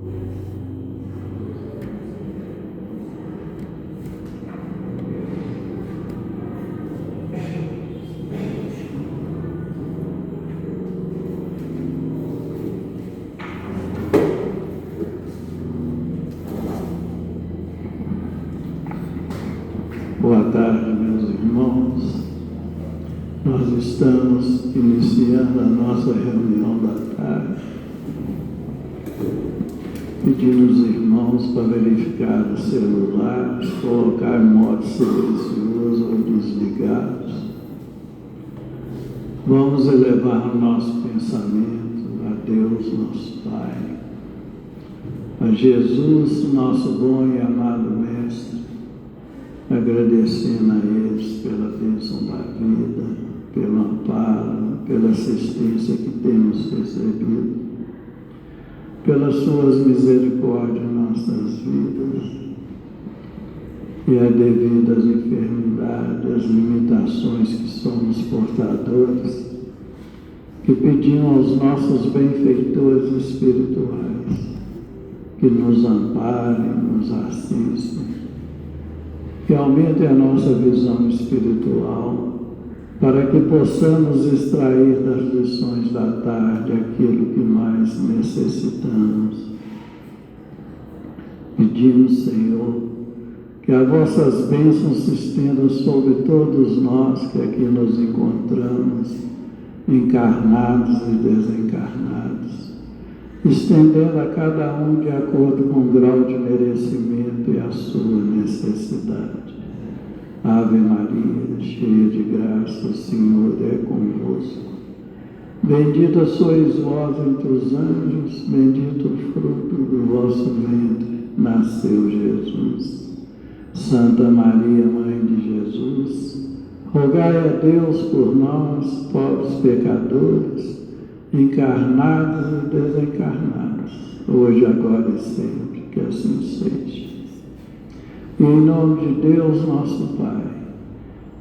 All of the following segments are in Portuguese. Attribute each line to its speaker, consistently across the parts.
Speaker 1: Boa tarde, meus irmãos. Nós estamos iniciando a nossa reunião da tarde, pedindo os irmãos para verificar os celulares, colocar em modo silencioso ou desligados. Vamos elevar o nosso pensamento a Deus, nosso Pai, a Jesus, nosso bom e amado Mestre, agradecendo a eles pela bênção da vida, pelo amparo, pela assistência que temos recebido, pelas suas misericórdias em nossas vidas, e a devido às enfermidades, às limitações que somos portadores, que pedimos aos nossos benfeitores espirituais que nos amparem, nos assistam, que aumente a nossa visão espiritual, para que possamos extrair das lições da tarde aquilo que mais necessitamos. Pedimos, Senhor, que as vossas bênçãos se estendam sobre todos nós que aqui nos encontramos, encarnados e desencarnados, estendendo a cada um de acordo com o grau de merecimento e a sua necessidade. Ave Maria, cheia de graça, o Senhor é convosco. Bendita sois vós entre os anjos, bendito o fruto do vosso ventre, nasceu Jesus. Santa Maria, Mãe de Jesus, rogai a Deus por nós, pobres pecadores, encarnados e desencarnados, hoje, agora e sempre, que assim seja. E em nome de Deus, nosso Pai,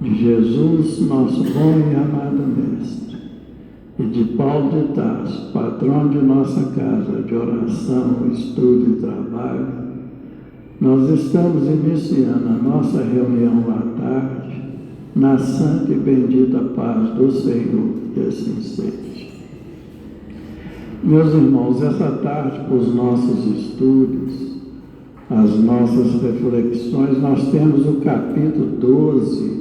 Speaker 1: de Jesus, nosso bom e amado Mestre, e de Paulo de Tarso, patrão de nossa casa de oração, estudo e trabalho, nós estamos iniciando a nossa reunião à tarde, na santa e bendita paz do Senhor, que assim seja. Meus irmãos, essa tarde, para os nossos estudos, as nossas reflexões, nós temos o capítulo 12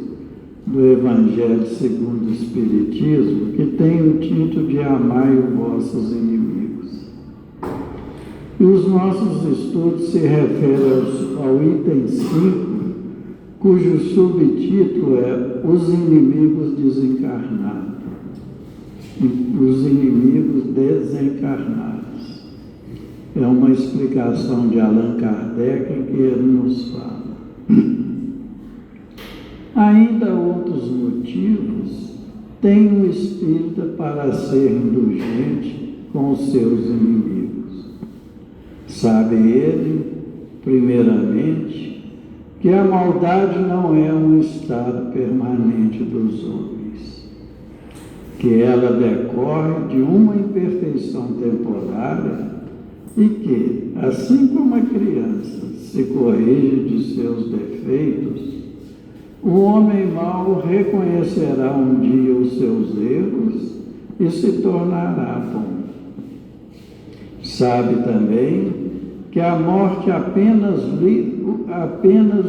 Speaker 1: do Evangelho segundo o Espiritismo, que tem o título de Amai os vossos inimigos. E os nossos estudos se referem ao item 5, cujo subtítulo é Os Inimigos Desencarnados. Os inimigos desencarnados. É uma explicação de Allan Kardec em que ele nos fala. Ainda outros motivos tem o espírita para ser indulgente com os seus inimigos. Sabe ele, primeiramente, que a maldade não é um estado permanente dos homens, que ela decorre de uma imperfeição temporária e que, assim como a criança se corrige de seus defeitos, o homem mau reconhecerá um dia os seus erros e se tornará bom. Sabe também que a morte apenas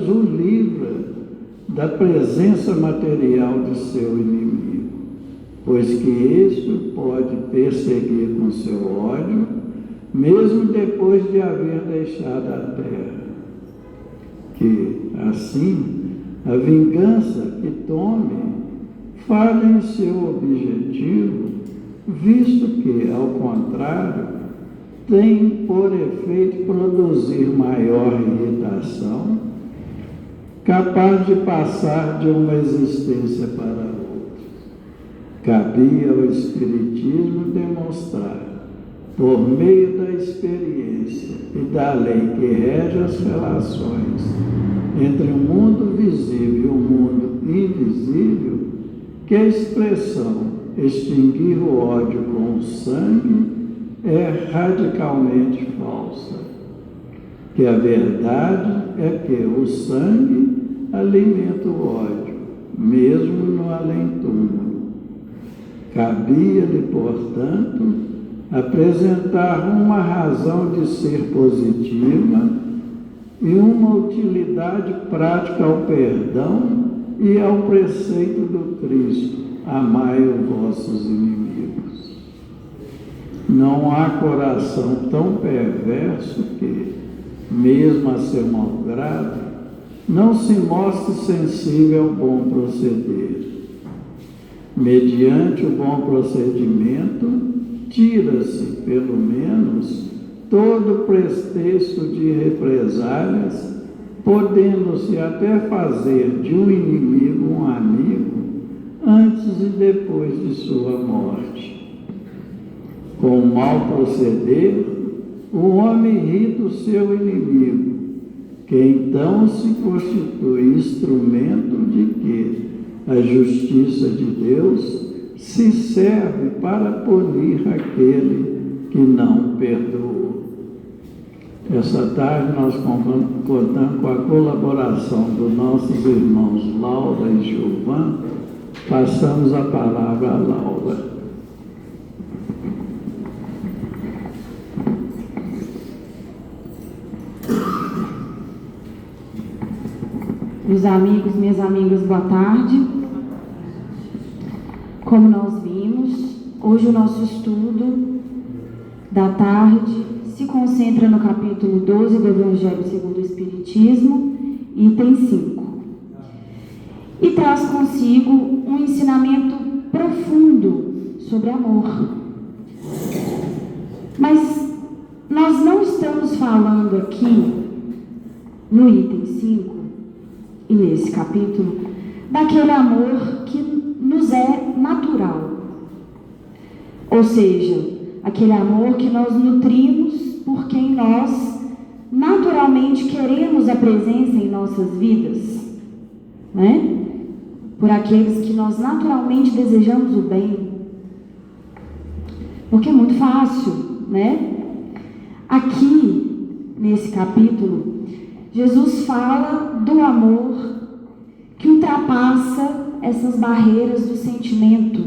Speaker 1: o livra da presença material de seu inimigo, pois que este pode perseguir com seu ódio, mesmo depois de haver deixado a terra. Que, assim, a vingança que tome falha em seu objetivo, visto que, ao contrário, tem por efeito produzir maior irritação, capaz de passar de uma existência para outra. Cabia ao Espiritismo demonstrar, por meio da experiência e da lei que rege as relações entre o mundo visível e o mundo invisível, que a expressão extinguir o ódio com o sangue é radicalmente falsa. que a verdade é que o sangue alimenta o ódio, mesmo no além-túmulo. Cabia-lhe, portanto, apresentar uma razão de ser positiva e uma utilidade prática ao perdão e ao preceito do Cristo: amai os vossos inimigos. Não há coração tão perverso que, mesmo a seu malgrado, não se mostre sensível ao bom proceder. Mediante o bom procedimento, tira-se, pelo menos, todo pretexto de represálias, podendo-se até fazer de um inimigo um amigo antes e depois de sua morte. Com o mau proceder, o homem irrita o seu inimigo, que então se constitui instrumento de que a justiça de Deus se serve para punir aquele que não perdoou. Essa tarde nós contamos com a colaboração dos nossos irmãos Laura e Gilvan. Passamos a palavra a Laura.
Speaker 2: Meus amigos, minhas amigas, boa tarde. Como nós vimos, hoje o nosso estudo da tarde se concentra no capítulo 12 do Evangelho segundo o Espiritismo, item 5. E traz consigo um ensinamento profundo sobre amor. Mas nós não estamos falando aqui, no item 5, e nesse capítulo, daquele amor que nos é natural. Ou seja, aquele amor que nós nutrimos por quem nós naturalmente queremos a presença em nossas vidas, né? Por aqueles que nós naturalmente desejamos o bem. Porque é muito fácil, né? Aqui, nesse capítulo, Jesus fala do amor que ultrapassa essas barreiras do sentimento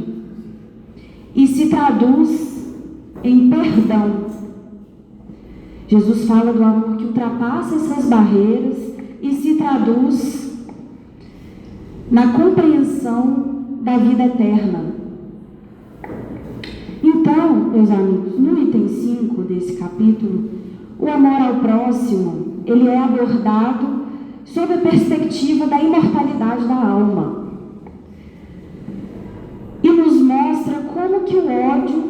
Speaker 2: e se traduz em perdão. Jesus fala do amor que ultrapassa essas barreiras e se traduz na compreensão da vida eterna. Então, meus amigos, no item 5 desse capítulo, o amor ao próximo, ele é abordado sob a perspectiva da imortalidade da alma. E nos mostra como que o ódio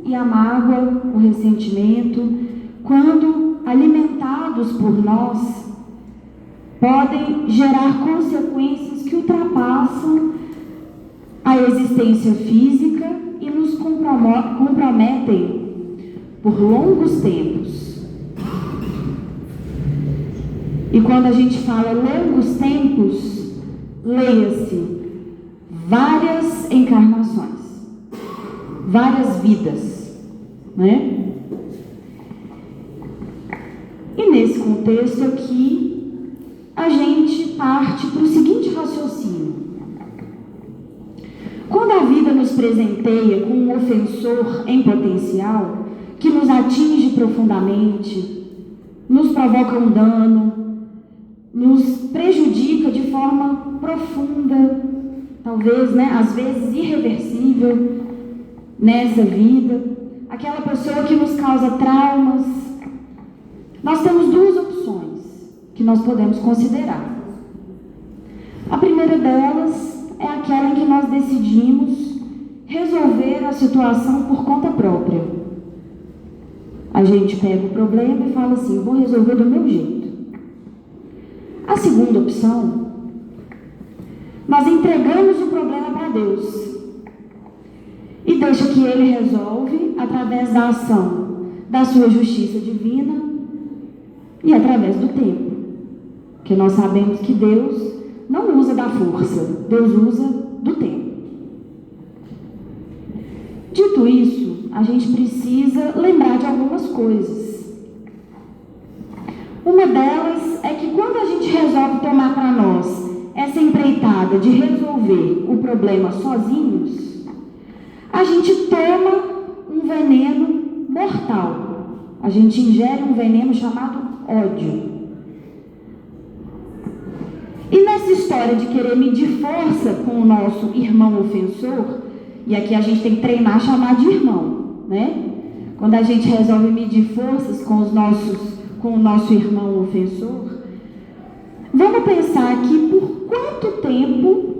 Speaker 2: e a mágoa, o ressentimento, quando alimentados por nós, podem gerar consequências que ultrapassam a existência física e nos comprometem por longos tempos. E quando a gente fala longos tempos, leia-se várias encarnações, várias vidas, né? E nesse contexto aqui, a gente parte para o seguinte raciocínio. Quando a vida nos presenteia com um ofensor em potencial, que nos atinge profundamente, nos provoca um dano, nos prejudica de forma profunda, talvez, né, às vezes irreversível nessa vida, aquela pessoa que nos causa traumas, nós temos duas opções que nós podemos considerar. A primeira delas é aquela em que nós decidimos resolver a situação por conta própria. A gente pega o problema e fala assim, vou resolver do meu jeito. A segunda opção, nós entregamos o problema para Deus e deixa que Ele resolve através da ação da sua justiça divina e através do tempo. Porque nós sabemos que Deus não usa da força, Deus usa do tempo. Dito isso, a gente precisa lembrar de algumas coisas. Uma delas é que quando a gente resolve tomar para nós essa empreitada de resolver o problema sozinhos, a gente toma um veneno mortal. A gente ingere um veneno chamado ódio. E nessa história de querer medir força com o nosso irmão ofensor, e aqui a gente tem que treinar a chamar de irmão, né? Quando a gente resolve medir forças com o nosso irmão ofensor, vamos pensar aqui por quanto tempo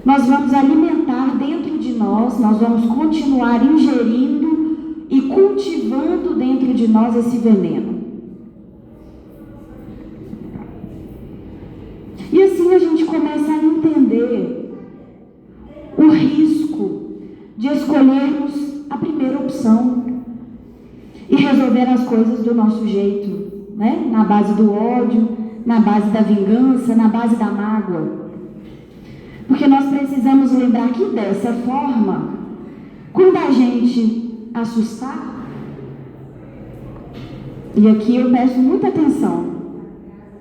Speaker 2: nós vamos alimentar dentro de nós vamos continuar ingerindo e cultivando dentro de nós esse veneno. E assim a gente começa a entender o risco de escolhermos a primeira opção e resolver as coisas do nosso jeito, né? Na base do ódio, na base da vingança, na base da mágoa. Porque nós precisamos lembrar que dessa forma, quando a gente assustar, e aqui eu peço muita atenção,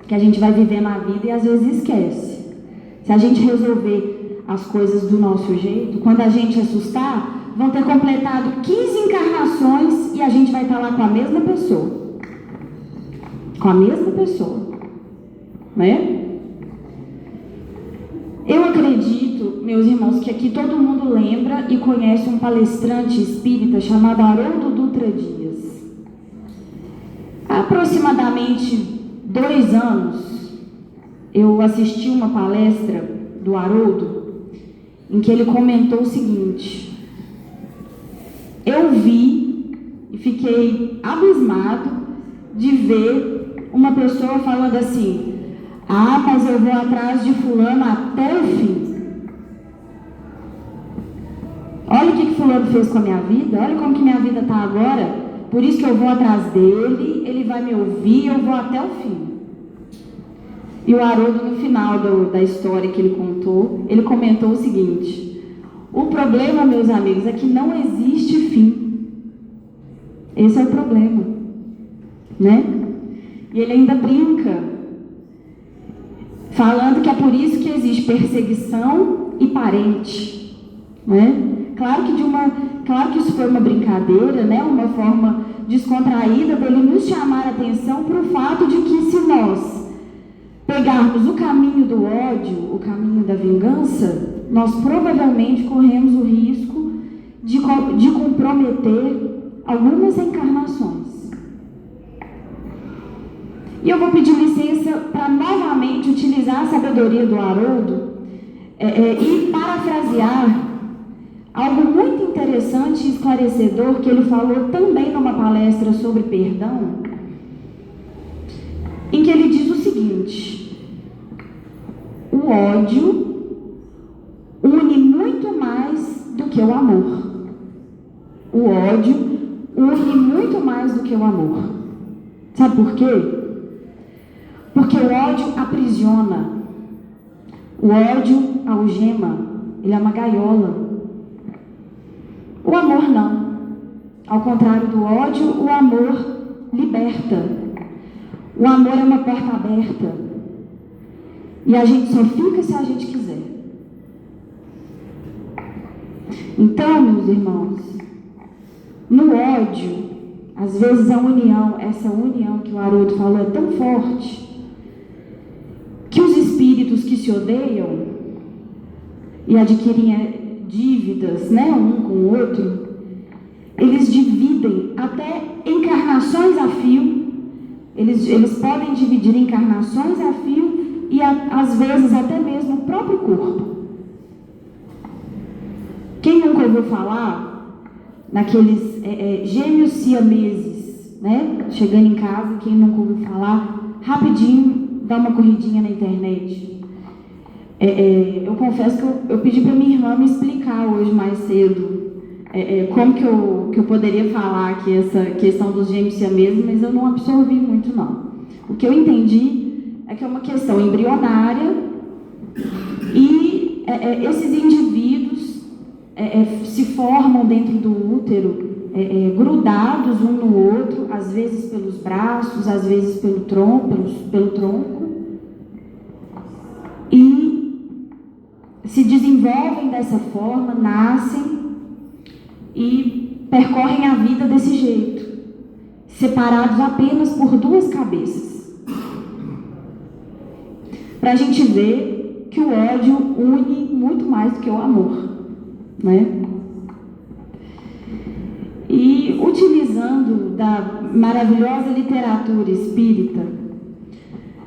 Speaker 2: que a gente vai vivendo a vida e às vezes esquece. Se a gente resolver as coisas do nosso jeito, quando a gente assustar, vão ter completado 15 encarnações e a gente vai estar lá com a mesma pessoa. Com a mesma pessoa. Né? Eu acredito, meus irmãos, que aqui todo mundo lembra e conhece um palestrante espírita chamado Haroldo Dutra Dias. Há aproximadamente 2 anos, eu assisti uma palestra do Haroldo, em que ele comentou o seguinte: eu vi e fiquei abismado de ver uma pessoa falando assim: ah, mas eu vou atrás de fulano até o fim. Olha o que fulano fez com a minha vida, olha como que minha vida está agora, por isso que eu vou atrás dele, ele vai me ouvir, eu vou até o fim. E o Haroldo, no final da história que ele contou, ele comentou o seguinte: o problema, meus amigos, é que não existe fim. Esse é o problema, né? E ele ainda brinca, falando que é por isso que existe perseguição e parente, né? Claro que isso foi uma brincadeira, né? Uma forma descontraída dele nos chamar a atenção para o fato de que se nós pegarmos o caminho do ódio, o caminho da vingança, nós provavelmente corremos o risco de comprometer algumas encarnações. E eu vou pedir licença para novamente utilizar a sabedoria do Haroldo e parafrasear algo muito interessante e esclarecedor que ele falou também numa palestra sobre perdão, em que ele diz o seguinte: o ódio une muito mais do que o amor. O ódio une muito mais do que o amor. Sabe por quê? Porque o ódio aprisiona. O ódio algema. Ele é uma gaiola. O amor não. Ao contrário do ódio, o amor liberta. O amor é uma porta aberta. E a gente só fica se a gente quiser. Então, meus irmãos, no ódio, às vezes a união, essa união que o Haroldo falou é tão forte, que os espíritos que se odeiam e adquirem dívidas, né, um com o outro, eles dividem até encarnações a fio. Eles podem dividir encarnações a fio e às vezes até mesmo o próprio corpo. Quem nunca ouviu falar naqueles gêmeos siameses, né? Chegando em casa, quem nunca ouviu falar, rapidinho dá uma corridinha na internet. Eu confesso que eu pedi para minha irmã me explicar hoje mais cedo como que eu poderia falar aqui essa questão dos gêmeos siameses, mas eu não absorvi muito não. O que eu entendi é que é uma questão embrionária e esses indivíduos se formam dentro do útero grudados um no outro, às vezes pelos braços, às vezes pelo tronco, e se desenvolvem dessa forma, nascem e percorrem a vida desse jeito, separados apenas por duas cabeças. Para a gente ver que o ódio une muito mais do que o amor, né? E utilizando da maravilhosa literatura espírita,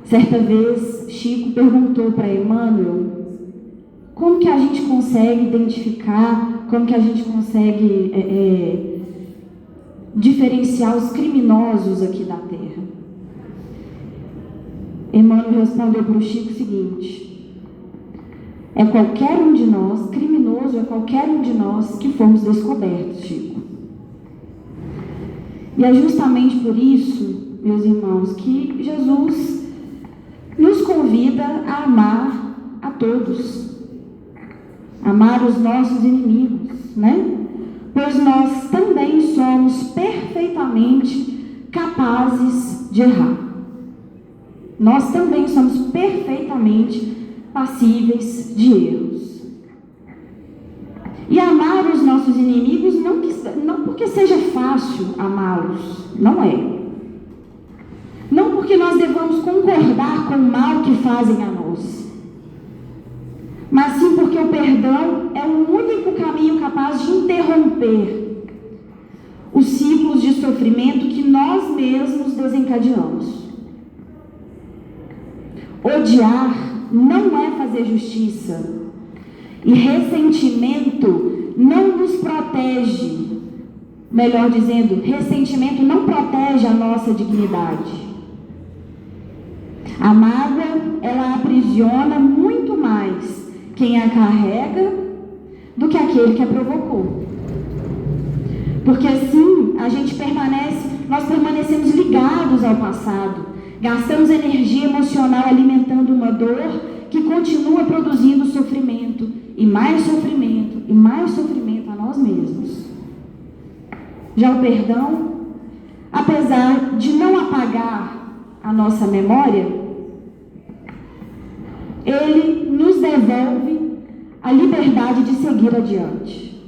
Speaker 2: certa vez Chico perguntou para Emmanuel como que a gente consegue identificar, como que a gente consegue diferenciar os criminosos aqui da Terra. Emmanuel respondeu para o Chico o seguinte: é qualquer um de nós, criminoso é qualquer um de nós que fomos descobertos, Chico. E é justamente por isso, meus irmãos, que Jesus nos convida a amar a todos, amar os nossos inimigos, né? Pois nós também somos perfeitamente capazes de errar. Nós também somos perfeitamente passíveis de erros. E amar os nossos inimigos não porque seja fácil amá-los, não é. Não porque nós devamos concordar com o mal que fazem a nós, mas sim porque o perdão é o único caminho capaz de interromper os ciclos de sofrimento que nós mesmos desencadeamos. Odiar não é fazer justiça, e ressentimento não nos protege. Melhor dizendo, ressentimento não protege a nossa dignidade. A mágoa, ela aprisiona muito mais quem a carrega do que aquele que a provocou. Porque assim, nós permanecemos ligados ao passado, gastamos energia emocional alimentando uma dor que continua produzindo sofrimento, e mais sofrimento a nós mesmos. Já o perdão, apesar de não apagar a nossa memória, ele nos devolve a liberdade de seguir adiante.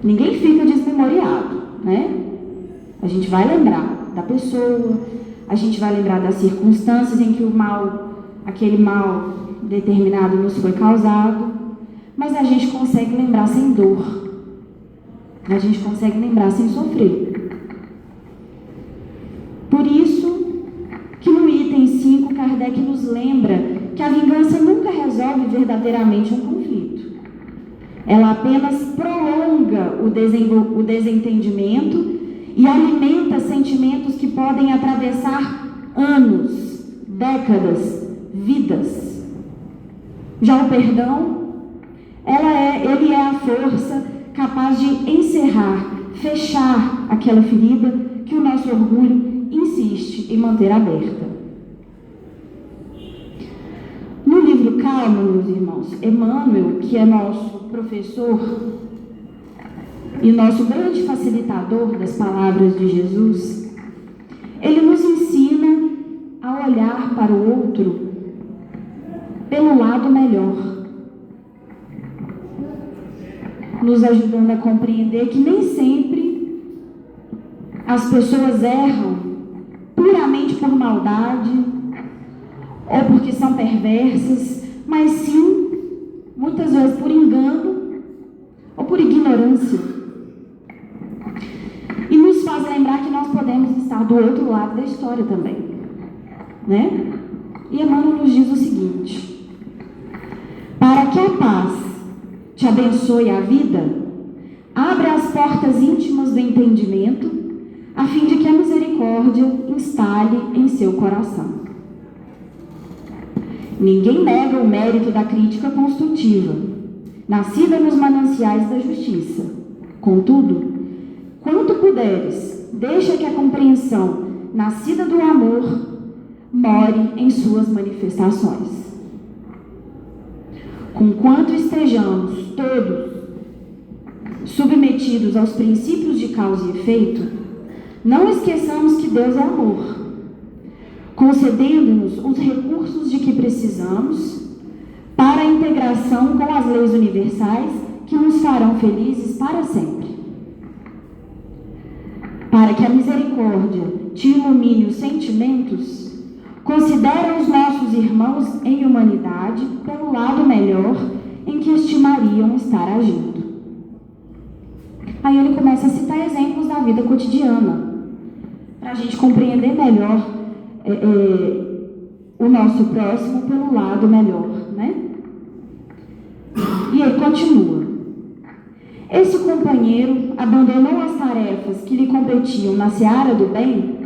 Speaker 2: Ninguém fica desmemoriado, né? A gente vai lembrar da pessoa, a gente vai lembrar das circunstâncias em que aquele mal determinado nos foi causado, mas a gente consegue lembrar sem dor, a gente consegue lembrar sem sofrer. Por isso que no item 5, Kardec nos lembra que a vingança nunca resolve verdadeiramente um conflito. Ela apenas prolonga o desentendimento e alimenta sentimentos que podem atravessar anos, décadas, vidas. Já o perdão, ele é a força capaz de encerrar, fechar aquela ferida que o nosso orgulho insiste em manter aberta. No livro Calma, meus irmãos, Emmanuel, que é nosso professor e nosso grande facilitador das palavras de Jesus, ele nos ensina a olhar para o outro pelo lado melhor, nos ajudando a compreender que nem sempre as pessoas erram puramente por maldade ou porque são perversas, mas sim, muitas vezes por engano ou por ignorância. E nos faz lembrar que nós podemos estar do outro lado da história também, né? E Emmanuel nos diz o seguinte: para que a paz te abençoe a vida, abra as portas íntimas do entendimento, a fim de que a misericórdia instale em seu coração. Ninguém nega o mérito da crítica construtiva, nascida nos mananciais da justiça. Contudo, quanto puderes, deixa que a compreensão, nascida do amor, more em suas manifestações. Conquanto estejamos todos submetidos aos princípios de causa e efeito, não esqueçamos que Deus é amor, concedendo-nos os recursos de que precisamos para a integração com as leis universais que nos farão felizes para sempre. Para que a misericórdia te ilumine os sentimentos, considera os nossos irmãos em humanidade pelo lado melhor em que estimariam estar agindo. Aí ele começa a citar exemplos da vida cotidiana, para a gente compreender melhor o nosso próximo pelo lado melhor, né? E ele continua. Esse companheiro abandonou as tarefas que lhe competiam na seara do bem.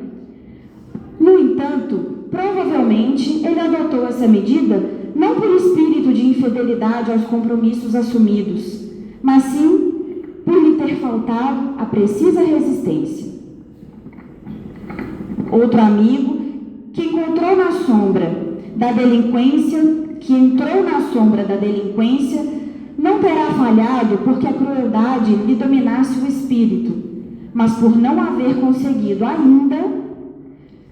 Speaker 2: No entanto, provavelmente ele adotou essa medida não por espírito de infidelidade aos compromissos assumidos, mas sim por lhe ter faltado a precisa resistência. Outro amigo que entrou na sombra da delinquência, não terá falhado porque a crueldade lhe dominasse o espírito, mas por não haver conseguido ainda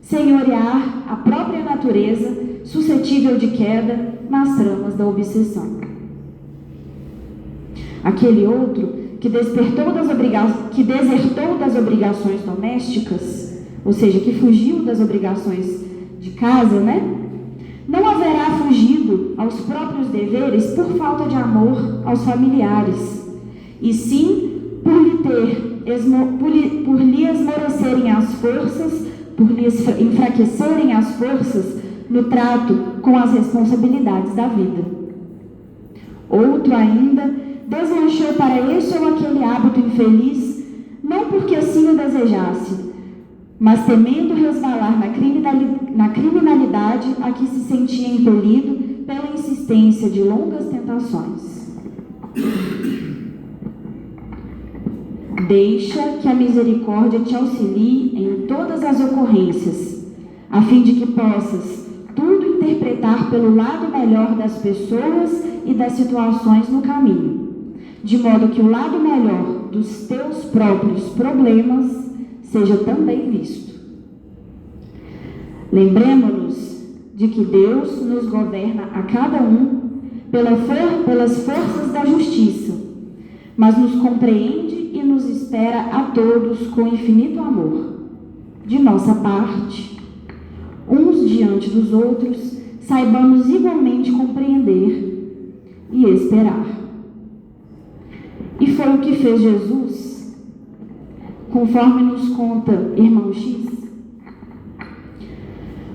Speaker 2: senhorear a própria natureza suscetível de queda nas tramas da obsessão. Aquele outro que desertou das obrigações domésticas, ou seja, que fugiu das obrigações de casa, né? Não haverá fugido aos próprios deveres por falta de amor aos familiares, e sim por lhe esmorecerem as forças, por lhe enfraquecerem as forças no trato com as responsabilidades da vida. Outro ainda deslanchou para esse ou aquele hábito infeliz, não porque assim o desejasse, mas temendo resvalar na criminalidade a que se sentia impelido pela insistência de longas tentações. Deixa que a misericórdia te auxilie em todas as ocorrências, a fim de que possas tudo interpretar pelo lado melhor das pessoas e das situações no caminho, de modo que o lado melhor dos teus próprios problemas seja também visto. Lembremos-nos de que Deus nos governa a cada um pelas forças da justiça, mas nos compreende e nos espera a todos com infinito amor. De nossa parte, uns diante dos outros, saibamos igualmente compreender e esperar. E foi o que fez Jesus, conforme nos conta Irmão X,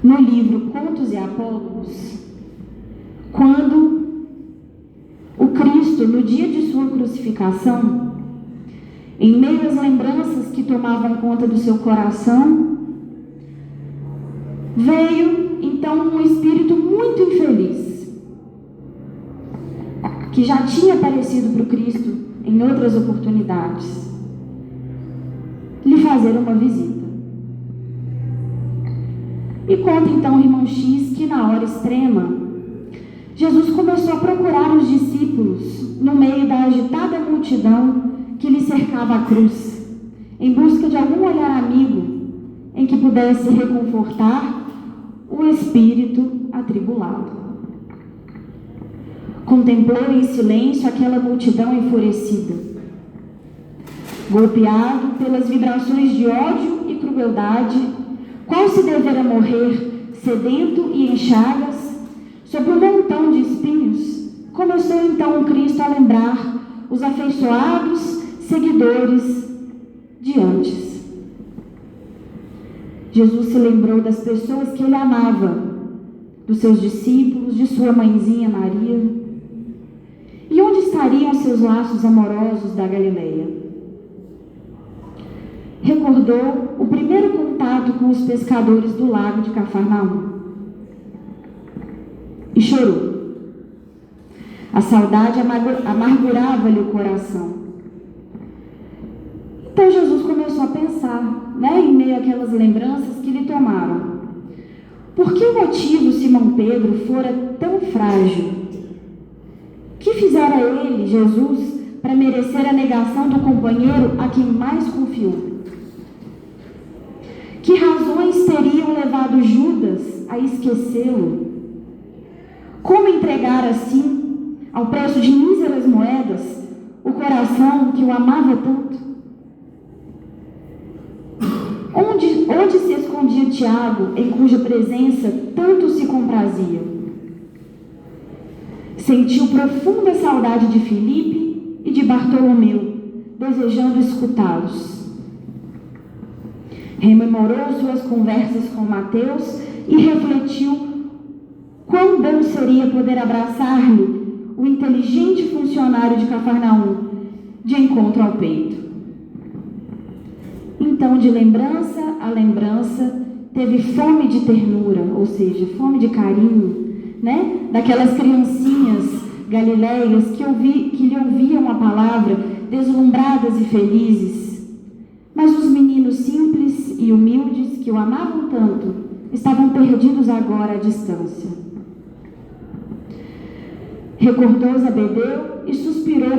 Speaker 2: no livro Contos e Apólogos, quando o Cristo, no dia de sua crucificação, em meio às lembranças que tomavam conta do seu coração, veio então um espírito muito infeliz, que já tinha aparecido para o Cristo em outras oportunidades, lhe fazer uma visita. E conta então o irmão X que na hora extrema, Jesus começou a procurar os discípulos no meio da agitada multidão que lhe cercava a cruz, em busca de algum olhar amigo em que pudesse reconfortar o espírito atribulado. Contemplou em silêncio aquela multidão enfurecida, golpeado pelas vibrações de ódio e crueldade, qual se devera morrer sedento e em chagas, sobre um montão de espinhos, começou então o Cristo a lembrar os afeiçoados seguidores de antes. Jesus se lembrou das pessoas que ele amava, dos seus discípulos, de sua mãezinha Maria. E onde estariam seus laços amorosos da Galileia? Recordou o primeiro contato com os pescadores do lago de Cafarnaum e chorou. A saudade amargurava-lhe o coração. Então Jesus começou a pensar, em meio àquelas lembranças que lhe tomaram. Por que motivo Simão Pedro fora tão frágil? Que fizera ele, Jesus, para merecer a negação do companheiro a quem mais confiou? Que razões teriam levado Judas a esquecê-lo? Como entregar assim, ao preço de míseras moedas, o coração que o amava tanto? Onde se escondia Tiago, em cuja presença tanto se comprazia? Sentiu profunda saudade de Filipe e de Bartolomeu, desejando escutá-los. Rememorou suas conversas com Mateus e refletiu quão bom seria poder abraçar-lhe o inteligente funcionário de Cafarnaum, de encontro ao peito. Então, de lembrança a lembrança, teve fome de ternura, ou seja, fome de carinho, né? Daquelas criancinhas galileias que lhe ouviam a palavra, deslumbradas e felizes. Mas os meninos simples e humildes, que o amavam tanto, estavam perdidos agora à distância. Recordou Zebedeu e suspirou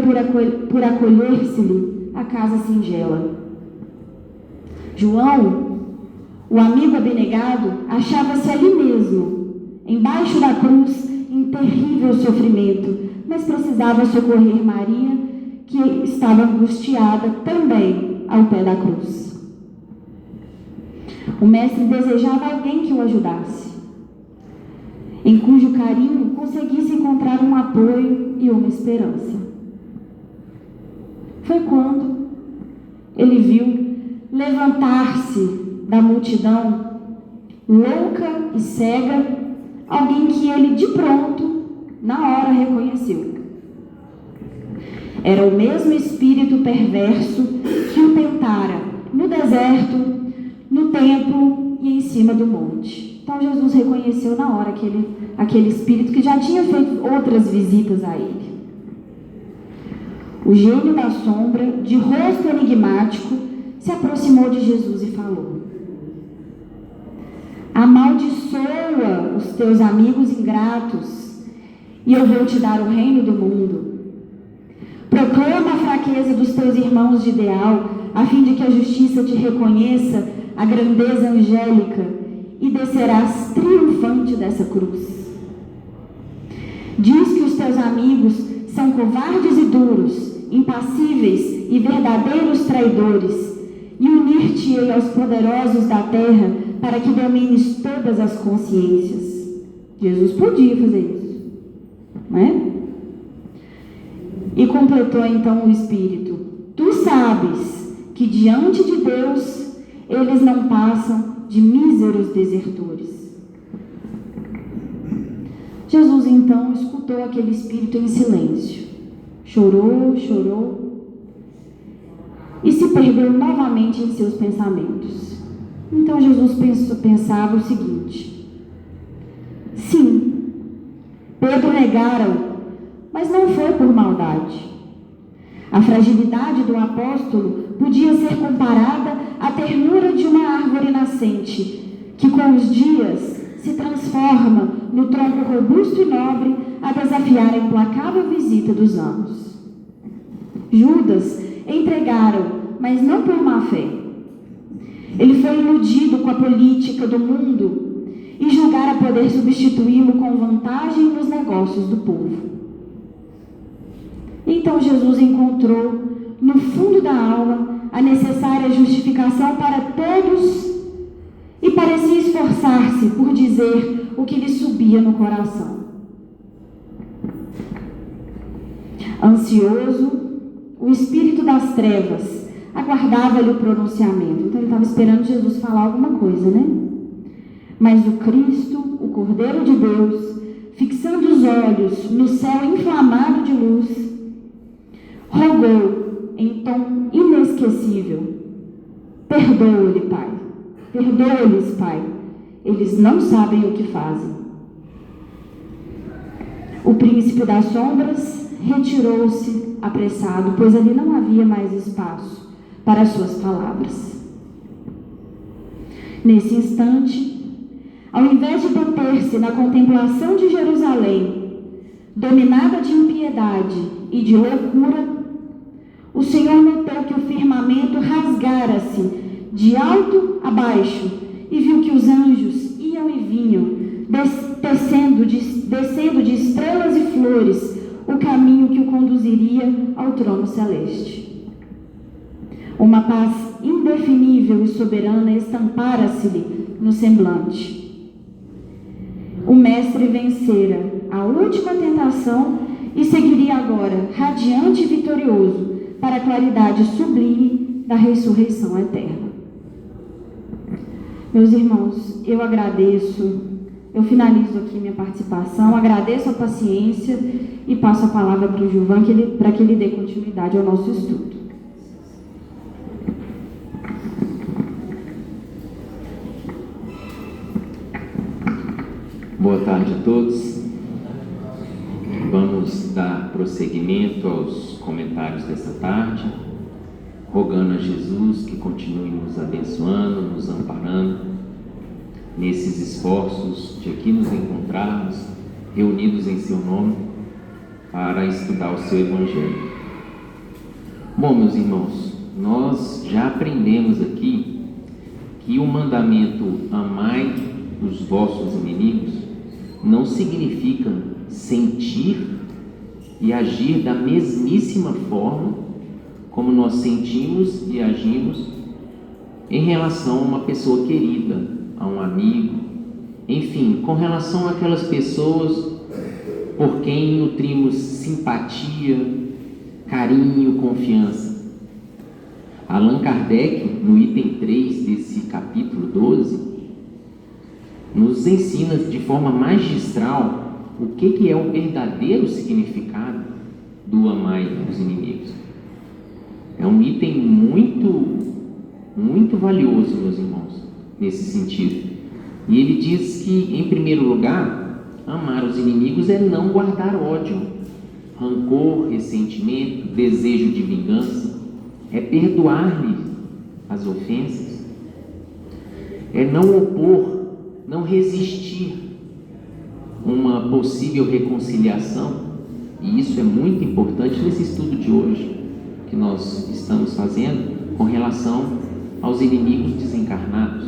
Speaker 2: por acolher-se-lhe a casa singela. João, o amigo abnegado, achava-se ali mesmo, embaixo da cruz, em terrível sofrimento, mas precisava socorrer Maria, que estava angustiada também ao pé da cruz. O mestre desejava alguém que o ajudasse, em cujo carinho conseguisse encontrar um apoio e uma esperança. Foi quando ele viu levantar-se da multidão, louca e cega, alguém que ele de pronto, na hora, reconheceu. Era o mesmo espírito perverso que o tentara no deserto, no templo e em cima do monte. Então Jesus reconheceu na hora aquele espírito que já tinha feito outras visitas a ele. O gênio da sombra, de rosto enigmático, se aproximou de Jesus e falou: amaldiçoa os teus amigos ingratos, e eu vou te dar o reino do mundo. Proclama a fraqueza dos teus irmãos de ideal, a fim de que a justiça te reconheça a grandeza angélica, e descerás triunfante dessa cruz. Diz que os teus amigos são covardes e duros, impassíveis e verdadeiros traidores, e unir-te-ei aos poderosos da terra para que domines todas as consciências. Jesus podia fazer isso, né? E completou então o Espírito: tu sabes que diante de Deus eles não passam de míseros desertores. Jesus então escutou aquele Espírito em silêncio, chorou e se perdeu novamente em seus pensamentos. Então Jesus pensava o seguinte: sim, Pedro negara-o, mas não foi por maldade. A fragilidade do apóstolo podia ser comparada à ternura de uma árvore nascente, que com os dias se transforma no tronco robusto e nobre a desafiar a implacável visita dos anos. Judas entregara-o, mas não por má fé. Ele foi iludido com a política do mundo e julgara poder substituí-lo com vantagem nos negócios do povo. Então Jesus encontrou no fundo da alma a necessária justificação para todos e parecia esforçar-se por dizer o que lhe subia no coração. Ansioso, o espírito das trevas aguardava-lhe o pronunciamento. Então ele estava esperando Jesus falar alguma coisa, né? Mas o Cristo, o Cordeiro de Deus, fixando os olhos no céu inflamado de luz, rogou em tom inesquecível: perdoa-lhe, Pai. Perdoa-lhes, Pai. Eles não sabem o que fazem. O príncipe das sombras retirou-se apressado, pois ali não havia mais espaço para as suas palavras. Nesse instante, ao invés de deter-se na contemplação de Jerusalém, dominada de impiedade e de loucura, Senhor notou que o firmamento rasgara-se de alto a baixo e viu que os anjos iam e vinham, descendo de estrelas e flores, o caminho que o conduziria ao trono celeste. Uma paz indefinível e soberana estampara-se-lhe no semblante. O mestre vencera a última tentação e seguiria agora, radiante e vitorioso, para a claridade sublime da ressurreição eterna. Meus irmãos, eu agradeço, eu finalizo aqui minha participação, agradeço a paciência e passo a palavra para o Gilvan para que ele dê continuidade ao nosso estudo.
Speaker 3: Boa tarde a todos. Vamos dar prosseguimento aos comentários dessa tarde, rogando a Jesus que continue nos abençoando, nos amparando nesses esforços de aqui nos encontrarmos, reunidos em seu nome, para estudar o seu Evangelho. Bom, meus irmãos, nós já aprendemos aqui que o mandamento amai os vossos inimigos não significa sentir e agir da mesmíssima forma como nós sentimos e agimos em relação a uma pessoa querida, a um amigo, enfim, com relação àquelas pessoas por quem nutrimos simpatia, carinho, confiança. Allan Kardec, no item 3 desse capítulo 12, nos ensina de forma magistral o que é o verdadeiro significado do amai os inimigos. É um item muito valioso, meus irmãos, nesse sentido. E ele diz que, em primeiro lugar, amar os inimigos é não guardar ódio, rancor, ressentimento, desejo de vingança, é perdoar-lhe as ofensas, é não opor, não resistir uma possível reconciliação. E isso é muito importante nesse estudo de hoje que nós estamos fazendo com relação aos inimigos desencarnados.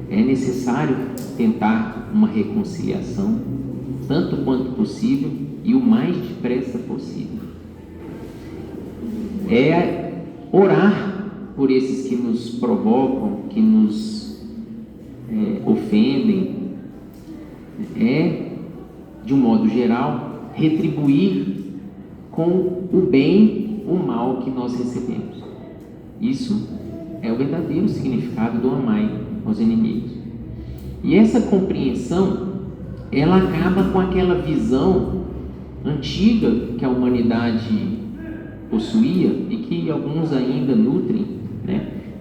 Speaker 3: É necessário tentar uma reconciliação tanto quanto possível e o mais depressa possível. É orar por esses que nos provocam, que nos ofendem, de um modo geral, retribuir com o bem o mal que nós recebemos. Isso é o verdadeiro significado do amai aos inimigos. E essa compreensão, ela acaba com aquela visão antiga que a humanidade possuía e que alguns ainda nutrem,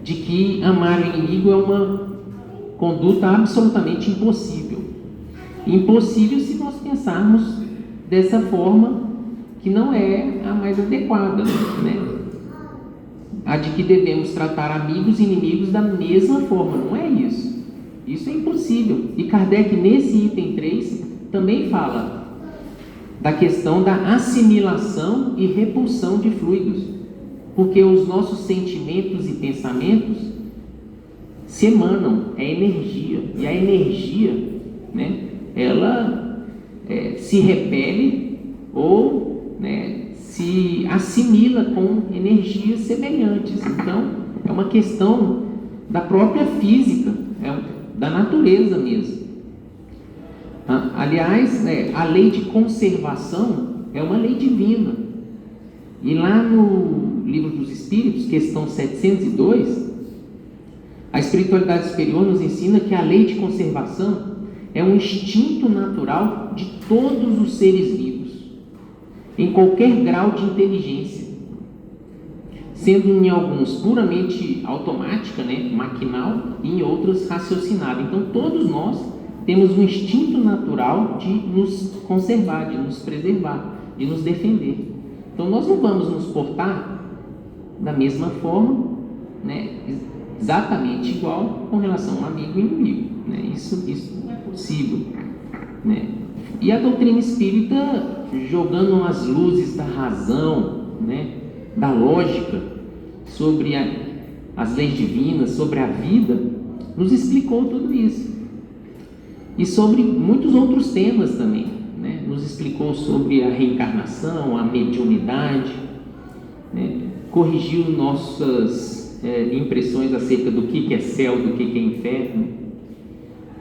Speaker 3: de que amar o inimigo é uma conduta absolutamente impossível. Impossível se nós pensarmos dessa forma que não é a mais adequada, A de que devemos tratar amigos e inimigos da mesma forma, não é isso. Isso é impossível. E Kardec, nesse item 3, também fala da questão da assimilação e repulsão de fluidos, porque os nossos sentimentos e pensamentos se emanam, é energia, e a energia, ela se repele ou se assimila com energias semelhantes. Então, é uma questão da própria física, da natureza mesmo. Aliás, a lei de conservação é uma lei divina. E lá no Livro dos Espíritos, questão 702, a espiritualidade superior nos ensina que a lei de conservação é um instinto natural de todos os seres vivos, em qualquer grau de inteligência, sendo em alguns puramente automática, maquinal, e em outros raciocinada. Então, todos nós temos um instinto natural de nos conservar, de nos preservar, de nos defender. Então, nós não vamos nos portar da mesma forma, exatamente igual com relação a um amigo e inimigo. Isso não é possível. E a doutrina espírita, jogando as luzes da razão, da lógica, sobre as leis divinas, sobre a vida, nos explicou tudo isso. E sobre muitos outros temas também, né? Nos explicou sobre a reencarnação, a mediunidade, né? Corrigiu nossas impressões acerca do que é céu, do que é inferno,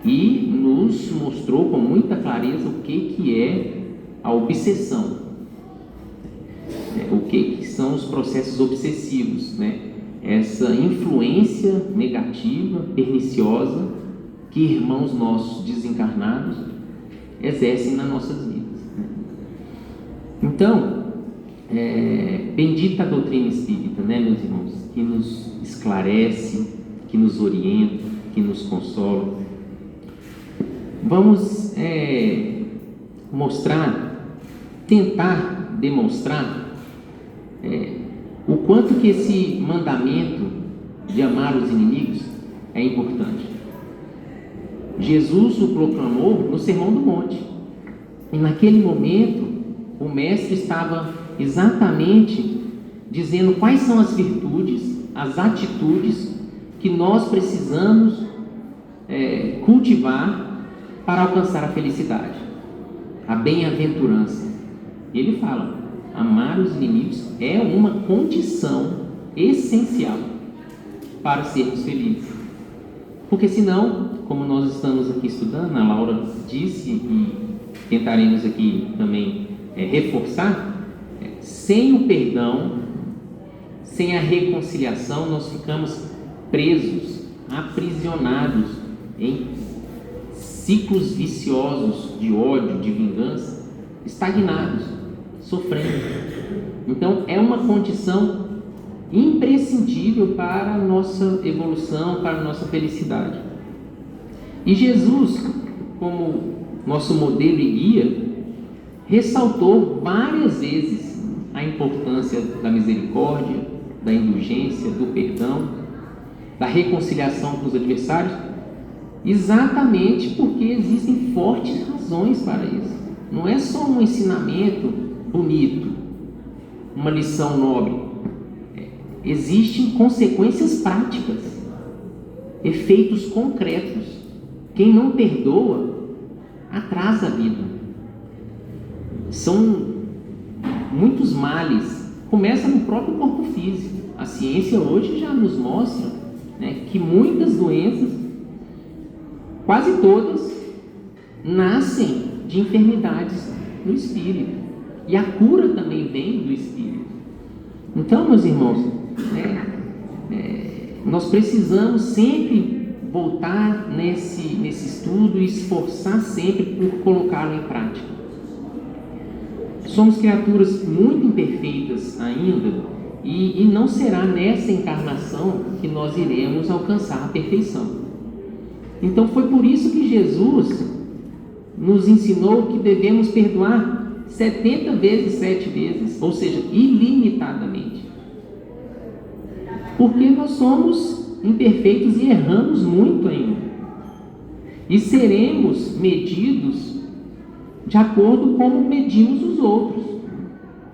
Speaker 3: e nos mostrou com muita clareza o que é a obsessão, o que são os processos obsessivos, né? Essa influência negativa, perniciosa, que irmãos nossos desencarnados exercem nas nossas vidas, né? Então, bendita a doutrina espírita, né, meus irmãos, que nos esclarece, que nos orienta, que nos consola. Vamos tentar demonstrar o quanto que esse mandamento de amar os inimigos é importante. Jesus o proclamou no Sermão do Monte, e naquele momento o mestre estava exatamente dizendo quais são as virtudes, as atitudes que nós precisamos cultivar para alcançar a felicidade, a bem-aventurança. Ele fala: amar os inimigos é uma condição essencial para sermos felizes. Porque senão, como nós estamos aqui estudando, a Laura disse e tentaremos aqui também reforçar, sem o perdão, sem a reconciliação, nós ficamos presos, aprisionados em ciclos viciosos de ódio, de vingança, estagnados, sofrendo. Então é uma condição imprescindível para a nossa evolução, para a nossa felicidade. E Jesus, como nosso modelo e guia, ressaltou várias vezes a importância da misericórdia, da indulgência, do perdão, da reconciliação com os adversários, exatamente porque existem fortes razões para isso. Não é só um ensinamento bonito, uma lição nobre. Existem consequências práticas, efeitos concretos. Quem não perdoa atrasa a vida. São muitos males. Começa no próprio corpo físico. A ciência hoje já nos mostra, né, que muitas doenças, quase todas, nascem de enfermidades no espírito. E a cura também vem do espírito. Então, meus irmãos, nós precisamos sempre voltar nesse estudo e esforçar sempre por colocá-lo em prática. Somos criaturas muito imperfeitas ainda, e não será nessa encarnação que nós iremos alcançar a perfeição. Então foi por isso que Jesus nos ensinou que devemos perdoar 70 vezes 7 vezes, ou seja, ilimitadamente. Porque nós somos imperfeitos e erramos muito ainda. E seremos medidos de acordo com como medimos os outros.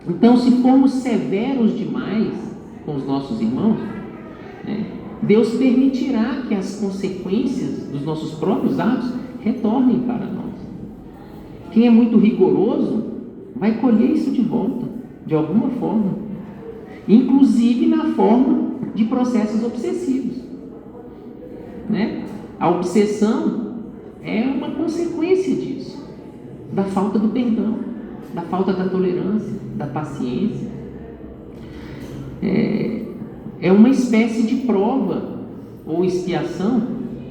Speaker 3: Então, se formos severos demais com os nossos irmãos, Deus permitirá que as consequências dos nossos próprios atos retornem para nós. Quem é muito rigoroso vai colher isso de volta, de alguma forma, inclusive na forma de processos obsessivos, né? A obsessão é uma consequência disso, da falta do perdão, da falta da tolerância, da paciência. É uma espécie de prova ou expiação,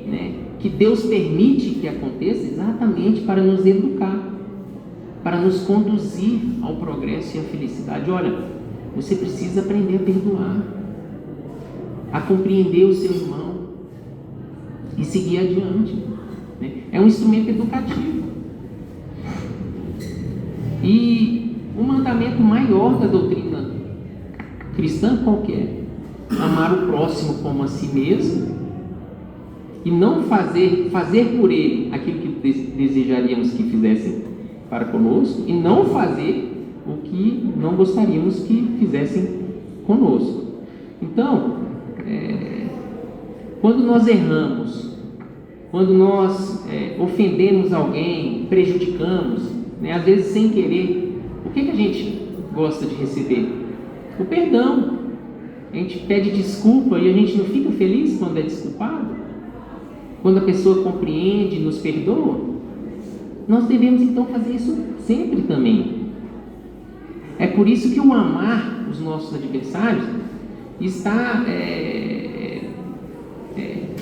Speaker 3: né, que Deus permite que aconteça exatamente para nos educar, para nos conduzir ao progresso e à felicidade. Olha, você precisa aprender a perdoar, a compreender o seu irmão e seguir adiante, né? É um instrumento educativo. E o mandamento maior da doutrina cristã qual que é? Amar o próximo como a si mesmo e não fazer por ele aquilo que desejaríamos que fizessem para conosco, e não fazer o que não gostaríamos que fizessem conosco. Então, quando nós erramos, quando nós ofendemos alguém, prejudicamos, né, às vezes sem querer, o que a gente gosta de receber? O perdão. A gente pede desculpa e a gente não fica feliz quando é desculpado? Quando a pessoa compreende, nos perdoa? Nós devemos então fazer isso sempre também. É por isso que o amar os nossos adversários está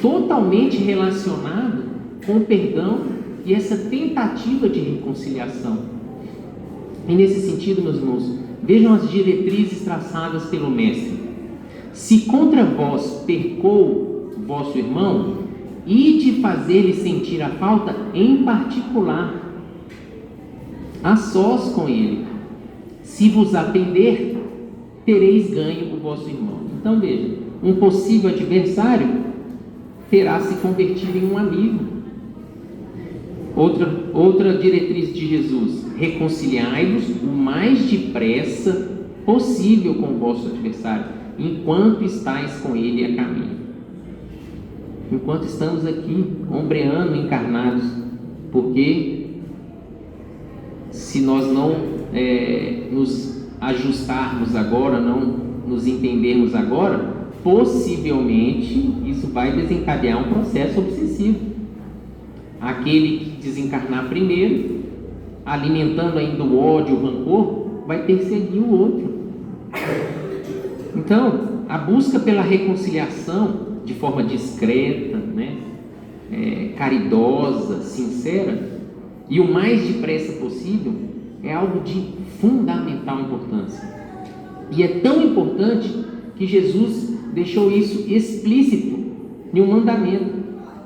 Speaker 3: totalmente relacionado com o perdão e essa tentativa de reconciliação. E nesse sentido, meus irmãos, vejam as diretrizes traçadas pelo Mestre. Se contra vós pecou vosso irmão, ide fazer-lhe sentir a falta em particular, a sós com ele. Se vos atender, tereis ganho o vosso irmão. Então veja, um possível adversário terá se convertido em um amigo. Outra diretriz de Jesus: reconciliai-vos o mais depressa possível com o vosso adversário, enquanto estáis com ele a caminho. Enquanto estamos aqui, ombreando, encarnados, porque se nós não nos ajustarmos agora, não nos entendermos agora, possivelmente isso vai desencadear um processo obsessivo. Aquele que desencarnar primeiro, alimentando ainda o ódio, o rancor, vai perseguir o outro. Então, a busca pela reconciliação de forma discreta, né, caridosa, sincera, e o mais depressa possível, é algo de fundamental importância. E é tão importante que Jesus deixou isso explícito em um mandamento,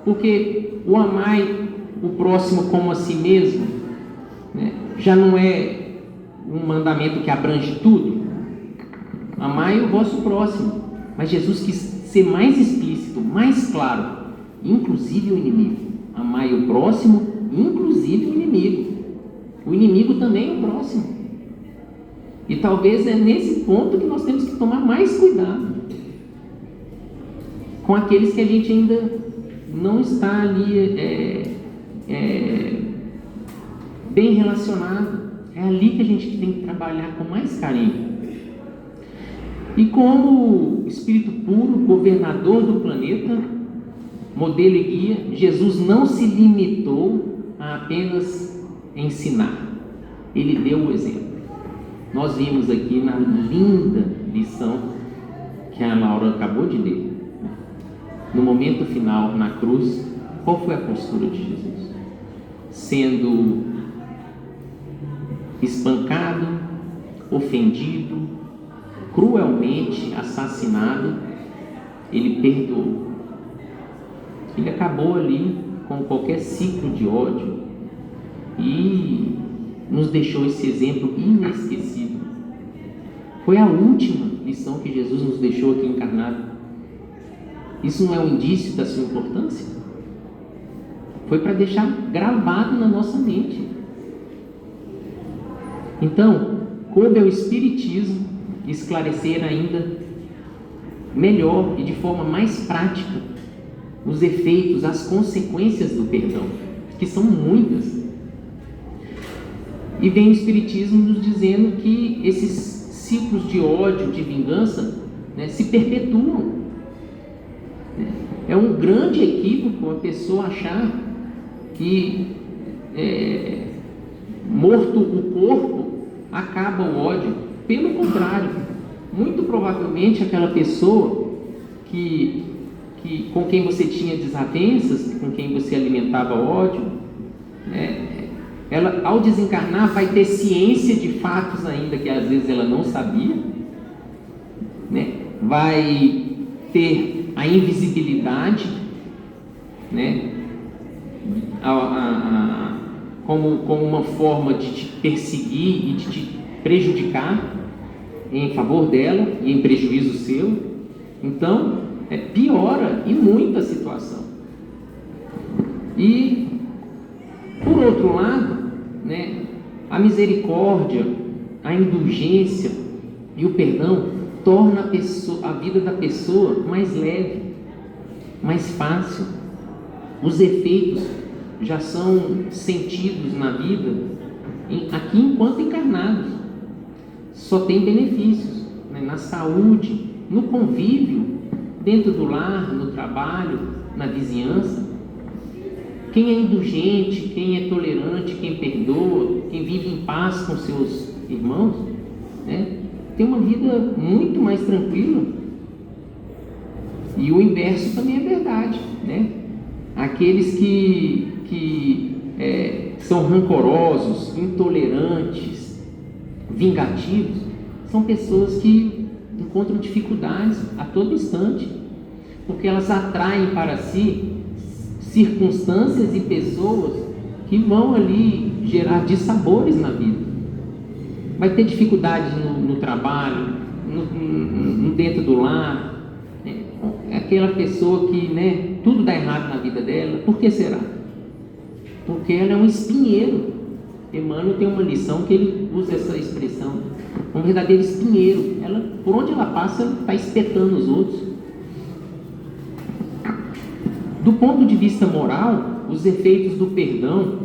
Speaker 3: porque o amai o próximo como a si mesmo, né, já não é um mandamento que abrange tudo. Amai o vosso próximo, mas Jesus quis ser mais explícito, mais claro, inclusive o inimigo. Amai o próximo, inclusive o inimigo. O inimigo também é o próximo. E talvez é nesse ponto que nós temos que tomar mais cuidado com aqueles que a gente ainda não está ali bem relacionado. É ali que a gente tem que trabalhar com mais carinho. E como Espírito puro, governador do planeta, modelo e guia, Jesus não se limitou a apenas ensinar. Ele deu o exemplo. Nós vimos aqui na linda lição que a Laura acabou de ler. No momento final, na cruz, qual foi a postura de Jesus? Sendo espancado, ofendido, cruelmente assassinado, ele perdoou. Ele acabou ali com qualquer ciclo de ódio e nos deixou esse exemplo inesquecível. Foi a última lição que Jesus nos deixou aqui encarnado. Isso não é um indício da sua importância? Foi para deixar gravado na nossa mente. Então, coube ao Espiritismo esclarecer ainda melhor e de forma mais prática os efeitos, as consequências do perdão, que são muitas. E vem o Espiritismo nos dizendo que esses ciclos de ódio, de vingança, né, se perpetuam. É um grande equívoco a pessoa achar que morto o corpo acaba o ódio. Pelo contrário, muito provavelmente aquela pessoa com quem você tinha desavenças, com quem você alimentava ódio, né, ela, ao desencarnar, vai ter ciência de fatos ainda que às vezes ela não sabia, né, vai ter a invisibilidade, né, como uma forma de te perseguir e de te prejudicar em favor dela e em prejuízo seu. Então, piora e muito a situação. E, por outro lado, né, a misericórdia, a indulgência e o perdão torna a vida da pessoa mais leve, mais fácil. Os efeitos já são sentidos na vida aqui enquanto encarnados. Só tem benefícios, né? Na saúde, no convívio, dentro do lar, no trabalho, na vizinhança. Quem é indulgente, quem é tolerante, quem perdoa, quem vive em paz com seus irmãos, né, tem uma vida muito mais tranquila. E o inverso também é verdade, né? Aqueles que são rancorosos, intolerantes, vingativos, são pessoas que encontram dificuldades a todo instante, porque elas atraem para si circunstâncias e pessoas que vão ali gerar dissabores na vida. Vai ter dificuldades no trabalho, dentro do lar. É aquela pessoa que, né, tudo dá errado na vida dela. Por que será? Porque ela é um espinheiro. Emmanuel tem uma lição que ele usa essa expressão, um verdadeiro espinheiro. Ela, por onde ela passa, ela está espetando os outros. Do ponto de vista moral, os efeitos do perdão,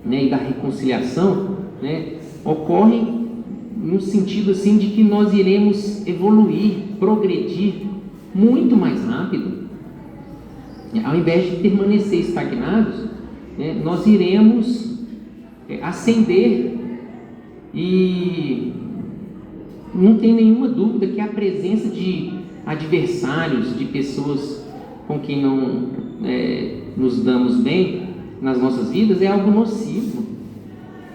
Speaker 3: né, e da reconciliação, né, ocorrem no sentido assim de que nós iremos evoluir, progredir muito mais rápido. Ao invés de permanecer estagnados, né, nós iremos ascender. E não tem nenhuma dúvida que a presença de adversários, de pessoas com quem não nos damos bem nas nossas vidas, é algo nocivo.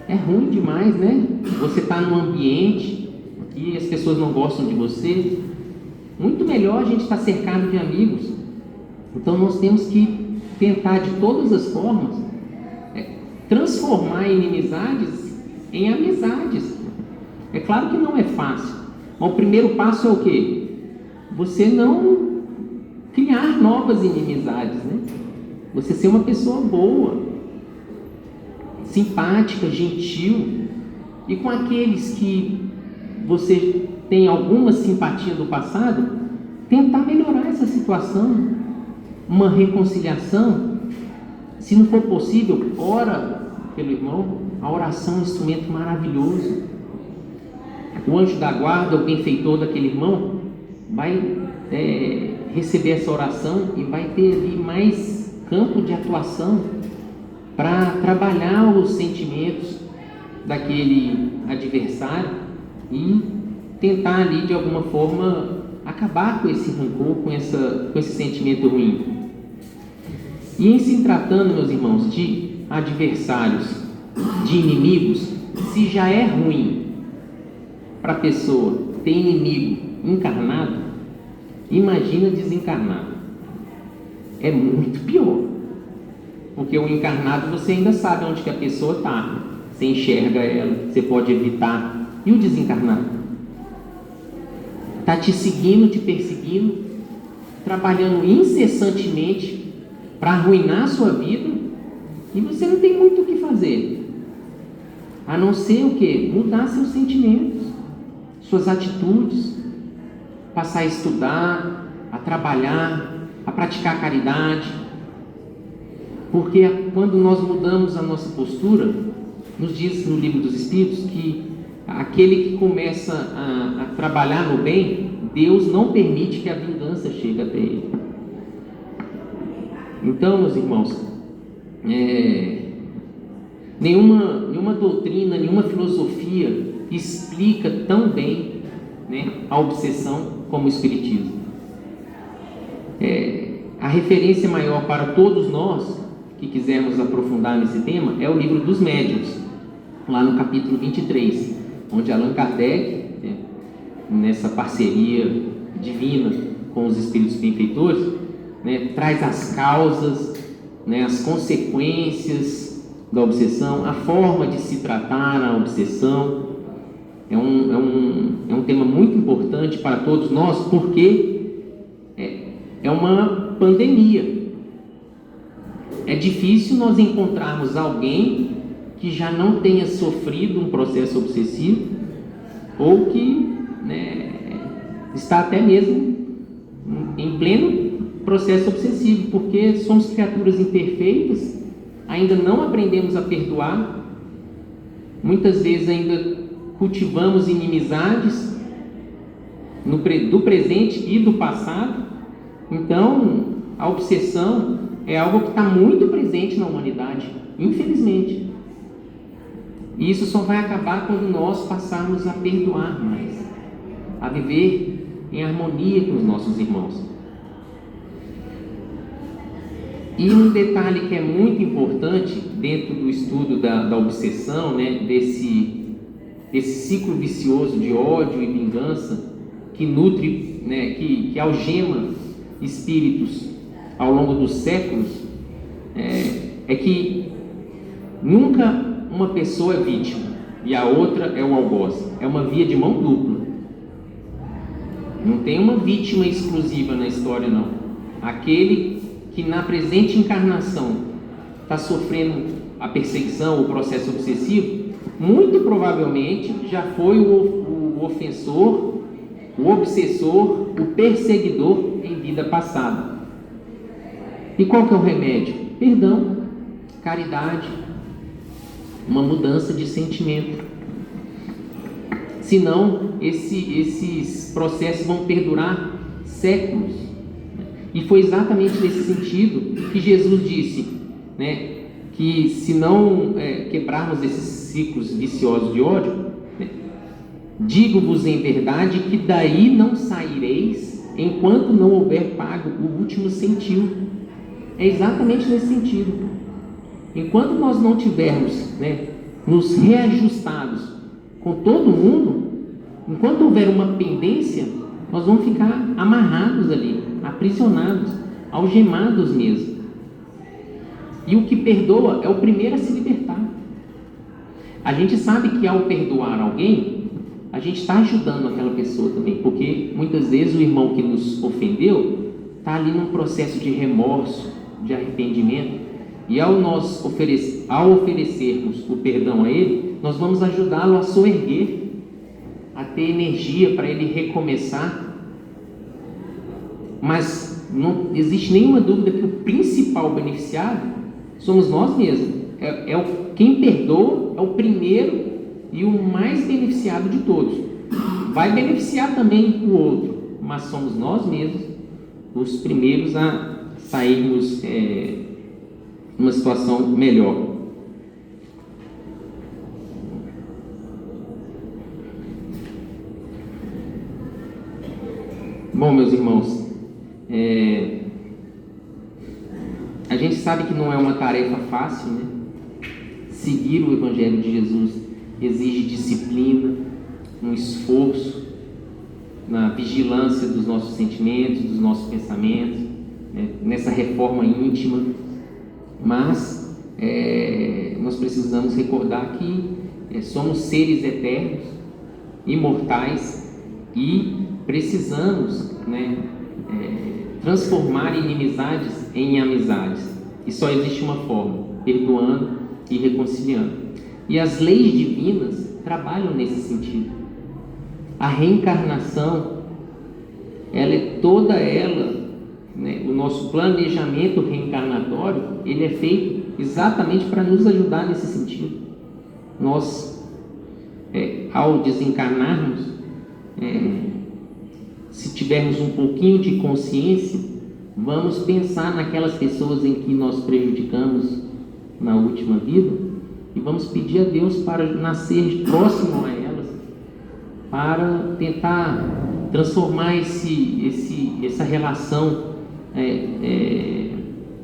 Speaker 3: É ruim demais, né? Você está num ambiente e as pessoas não gostam de você. Muito melhor a gente estar cercado de amigos. Então nós temos que tentar de todas as formas transformar inimizades em amizades. É claro que não é fácil, mas o primeiro passo é o quê? Você não criar novas inimizades, né? Você ser uma pessoa boa, simpática, gentil, e com aqueles que você tem alguma simpatia do passado, tentar melhorar essa situação, uma reconciliação. Se não for possível, ora pelo irmão. A oração é um instrumento maravilhoso. O anjo da guarda, o benfeitor daquele irmão, vai receber essa oração e vai ter ali mais campo de atuação para trabalhar os sentimentos daquele adversário e tentar ali de alguma forma acabar com esse rancor, com esse sentimento ruim. E em se tratando, meus irmãos, de adversários, de inimigos, se já é ruim para a pessoa ter inimigo encarnado, imagina desencarnado. É muito pior, porque o encarnado você ainda sabe onde que a pessoa está, você enxerga ela, você pode evitar. E o desencarnado? Está te seguindo, te perseguindo, trabalhando incessantemente para arruinar a sua vida, e você não tem muito o que fazer, a não ser o quê? Mudar seus sentimentos, suas atitudes, passar a estudar, a trabalhar, a praticar a caridade. Porque quando nós mudamos a nossa postura, nos diz no Livro dos Espíritos que aquele que começa a trabalhar no bem, Deus não permite que a vingança chegue até ele. Então, meus irmãos, nenhuma doutrina, nenhuma filosofia explica tão bem, né, a obsessão como o Espiritismo. A referência maior para todos nós que quisermos aprofundar nesse tema é o Livro dos Médiuns, lá no capítulo 23, onde Allan Kardec, né, nessa parceria divina com os espíritos benfeitores, né, traz as causas, né, as consequências da obsessão, a forma de se tratar a obsessão. É um tema muito importante para todos nós, porque é uma pandemia. É difícil nós encontrarmos alguém que já não tenha sofrido um processo obsessivo ou que, né, está até mesmo em pleno processo obsessivo, porque somos criaturas imperfeitas, ainda não aprendemos a perdoar, muitas vezes ainda cultivamos inimizades do presente e do passado. Então, a obsessão é algo que está muito presente na humanidade, infelizmente. E isso só vai acabar quando nós passarmos a perdoar mais, a viver em harmonia com os nossos irmãos. E um detalhe que é muito importante dentro do estudo da obsessão, né, desse ciclo vicioso de ódio e vingança que nutre, né, que algema espíritos ao longo dos séculos, é que nunca uma pessoa é vítima e a outra é o algoz. É uma via de mão dupla. Não tem uma vítima exclusiva na história, não. Aquele que na presente encarnação está sofrendo a perseguição, o processo obsessivo, muito provavelmente já foi o ofensor, o obsessor, o perseguidor em vida passada. E qual que é o remédio? Perdão, caridade, uma mudança de sentimento. Senão, esses processos vão perdurar séculos. E foi exatamente nesse sentido que Jesus disse, né, que se não quebrarmos esses ciclos viciosos de ódio, né, digo-vos em verdade que daí não saireis enquanto não houver pago o último centil. É exatamente nesse sentido. Enquanto nós não tivermos, né, nos reajustados com todo mundo, enquanto houver uma pendência, nós vamos ficar amarrados ali, aprisionados, algemados mesmo. E o que perdoa é o primeiro a se libertar. A gente sabe que ao perdoar alguém, a gente está ajudando aquela pessoa também, porque muitas vezes o irmão que nos ofendeu está ali num processo de remorso, de arrependimento, e ao oferecermos o perdão a ele, nós vamos ajudá-lo a soerguer, a ter energia para ele recomeçar. Mas não existe nenhuma dúvida que o principal beneficiário somos nós mesmos. Quem perdoa é o primeiro e o mais beneficiado de todos. Vai beneficiar também o outro, mas somos nós mesmos os primeiros a sairmos numa situação melhor. Bom, meus irmãos, a gente sabe que não é uma tarefa fácil, né? Seguir o Evangelho de Jesus exige disciplina, um esforço na vigilância dos nossos sentimentos, dos nossos pensamentos, né? Nessa reforma íntima, mas nós precisamos recordar que somos seres eternos, imortais, e precisamos, né, transformar inimizades em amizades. E só existe uma forma: perdoando e reconciliando. E as leis divinas trabalham nesse sentido. A reencarnação, ela é toda ela, né, o nosso planejamento reencarnatório, ele é feito exatamente para nos ajudar nesse sentido. Nós, ao desencarnarmos, se tivermos um pouquinho de consciência, vamos pensar naquelas pessoas em que nós prejudicamos na última vida e vamos pedir a Deus para nascer próximo a elas, para tentar transformar essa relação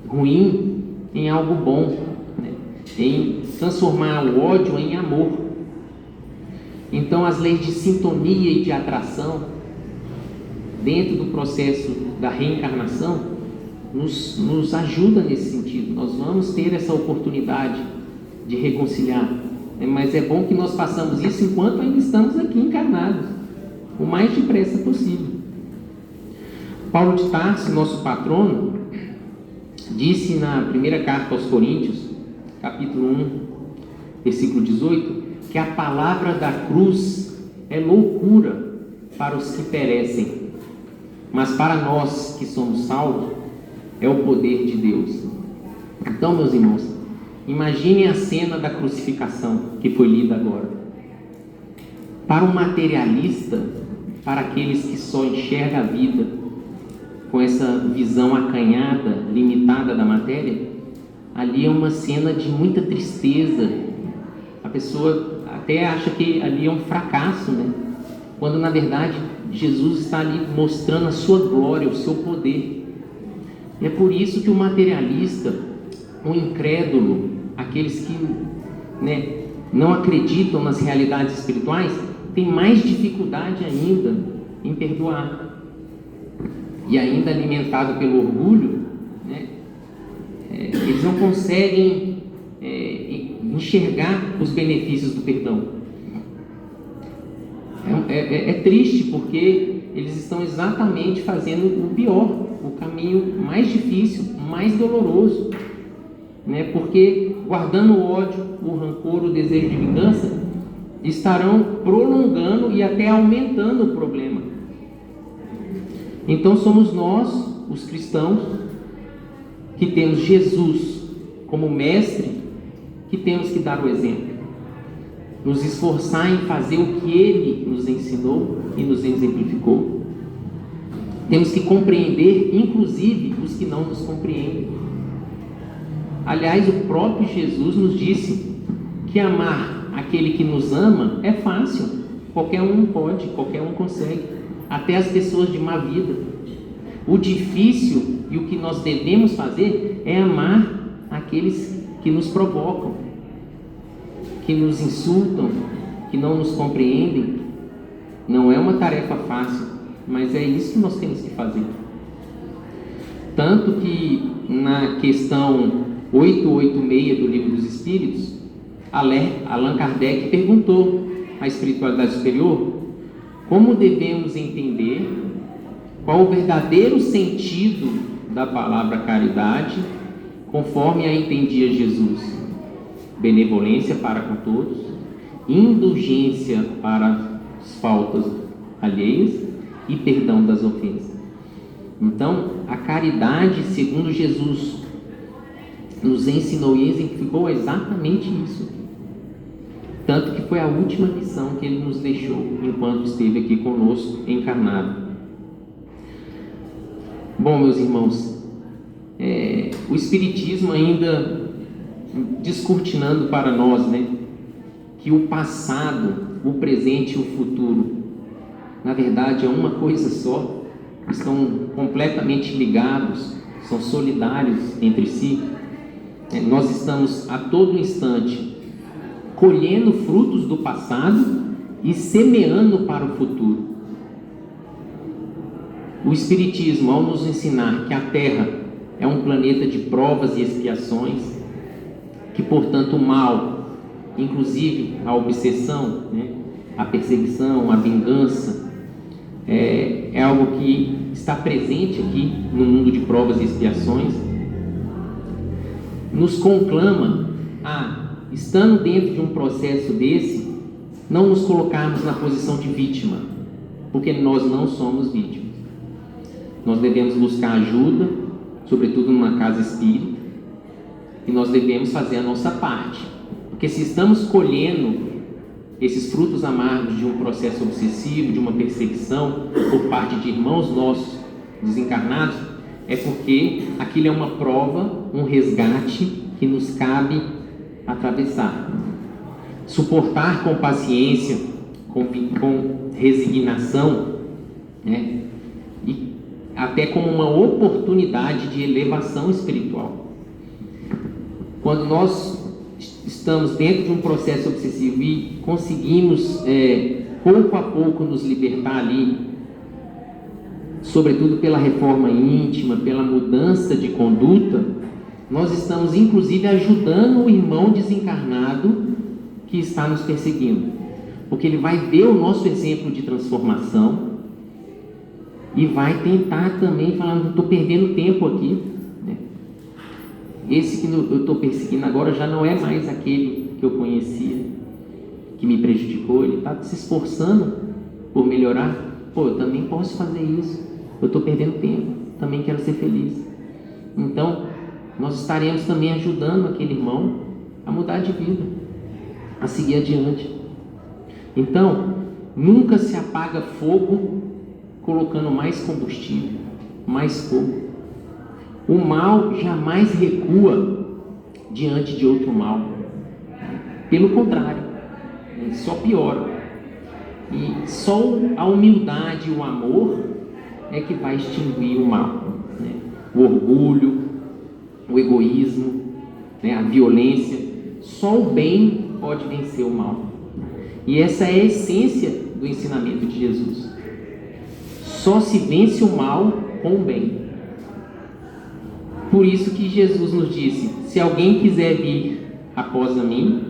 Speaker 3: ruim em algo bom, né? Em transformar o ódio em amor. Então, as leis de sintonia e de atração dentro do processo da reencarnação nos ajuda nesse sentido. Nós vamos ter essa oportunidade de reconciliar, mas é bom que nós façamos isso enquanto ainda estamos aqui encarnados, o mais depressa possível. Paulo de Tarso, nosso patrono, disse na primeira carta aos Coríntios, capítulo 1, versículo 18, que a palavra da cruz é loucura para os que perecem, mas para nós que somos salvos, é o poder de Deus. Então, meus irmãos, imaginem a cena da crucificação que foi lida agora. Para um materialista, para aqueles que só enxergam a vida com essa visão acanhada, limitada da matéria, ali é uma cena de muita tristeza. A pessoa até acha que ali é um fracasso, né? Quando na verdade Jesus está ali mostrando a sua glória, o seu poder. E é por isso que o materialista, o incrédulo, aqueles que, né, não acreditam nas realidades espirituais, tem mais dificuldade ainda em perdoar. E ainda alimentado pelo orgulho, né, eles não conseguem enxergar os benefícios do perdão. É triste, porque eles estão exatamente fazendo o pior, o caminho mais difícil, mais doloroso, né? Porque guardando o ódio, o rancor, o desejo de vingança, estarão prolongando e até aumentando o problema. Então somos nós, os cristãos, que temos Jesus como mestre, que temos que dar o exemplo, nos esforçar em fazer o que Ele nos ensinou e nos exemplificou. Temos que compreender, inclusive, os que não nos compreendem. Aliás, o próprio Jesus nos disse que amar aquele que nos ama é fácil. Qualquer um pode, qualquer um consegue, até as pessoas de má vida. O difícil e o que nós devemos fazer é amar aqueles que nos provocam, que nos insultam, que não nos compreendem. Não é uma tarefa fácil, mas é isso que nós temos que fazer. Tanto que na questão 886 do Livro dos Espíritos, Allan Kardec perguntou à espiritualidade superior como devemos entender qual o verdadeiro sentido da palavra caridade, conforme a entendia Jesus: benevolência para com todos, indulgência para as faltas alheias e perdão das ofensas. Então, a caridade, segundo Jesus nos ensinou e exemplificou, exatamente isso. Tanto que foi a última lição que Ele nos deixou enquanto esteve aqui conosco, encarnado. Bom, meus irmãos, o Espiritismo ainda descortinando para nós, né, que o passado, o presente e o futuro, na verdade é uma coisa só, estão completamente ligados, são solidários entre si. Nós estamos a todo instante colhendo frutos do passado e semeando para o futuro. O Espiritismo, ao nos ensinar que a Terra é um planeta de provas e expiações, que portanto o mal, inclusive a obsessão, né, a perseguição, a vingança, é algo que está presente aqui no mundo de provas e expiações, nos conclama a, estando dentro de um processo desse, não nos colocarmos na posição de vítima, porque nós não somos vítimas. Nós devemos buscar ajuda, sobretudo numa casa espírita, e nós devemos fazer a nossa parte, porque se estamos colhendo esses frutos amargos de um processo obsessivo, de uma perseguição por parte de irmãos nossos desencarnados, é porque aquilo é uma prova, um resgate que nos cabe atravessar, suportar com paciência, com resignação, né? E até como uma oportunidade de elevação espiritual. Quando nós estamos dentro de um processo obsessivo e conseguimos pouco a pouco nos libertar ali, sobretudo pela reforma íntima, pela mudança de conduta, nós estamos inclusive ajudando o irmão desencarnado que está nos perseguindo, porque ele vai ver o nosso exemplo de transformação e vai tentar também falar: não estou perdendo tempo aqui, né? Esse que eu estou perseguindo agora já não é mais aquele que eu conhecia, que me prejudicou. Ele está se esforçando por melhorar. Pô, eu também posso fazer isso. eu estou perdendo tempo, também quero ser feliz. Então, nós estaremos também ajudando aquele irmão a mudar de vida, a seguir adiante. Então, nunca se apaga fogo colocando mais combustível, mais fogo. O mal jamais recua diante de outro mal. Pelo contrário, só piora. E só a humildade e o amor é que vai extinguir o mal, né? O orgulho, o egoísmo, né? A violência. Só o bem pode vencer o mal. E essa é a essência do ensinamento de Jesus. Só se vence o mal com o bem. Por isso que Jesus nos disse: se alguém quiser vir após a mim,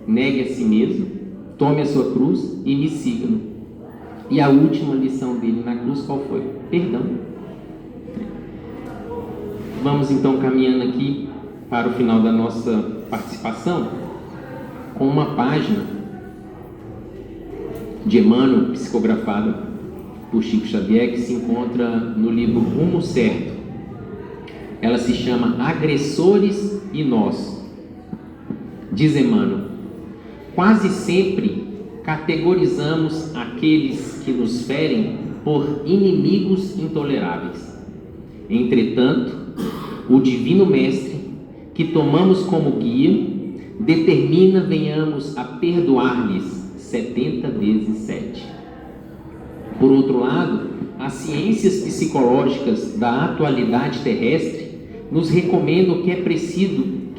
Speaker 3: negue a si mesmo, tome a sua cruz e me siga. E a última lição dele na cruz qual foi? Perdão. Vamos então caminhando aqui para o final da nossa participação com uma página de Emmanuel, psicografada por Chico Xavier, que se encontra no livro Rumo Certo. Ela se chama Agressores e Nós. Diz Emmanuel: quase sempre categorizamos aqueles que nos ferem por inimigos intoleráveis. Entretanto, o Divino Mestre, que tomamos como guia, determina venhamos a perdoar-lhes 70 vezes 7. Por outro lado, as ciências psicológicas da atualidade terrestre nos recomendam que é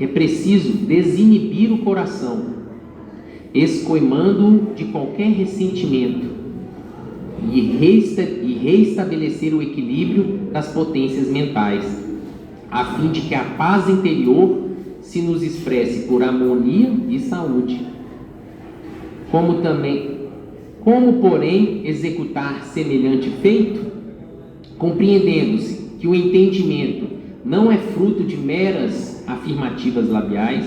Speaker 3: preciso desinibir o coração, escoimando-o de qualquer ressentimento e reestabelecer o equilíbrio das potências mentais, a fim de que a paz interior se nos expresse por harmonia e saúde. Como, porém, executar semelhante feito? Compreendendo-se que o entendimento não é fruto de meras afirmativas labiais,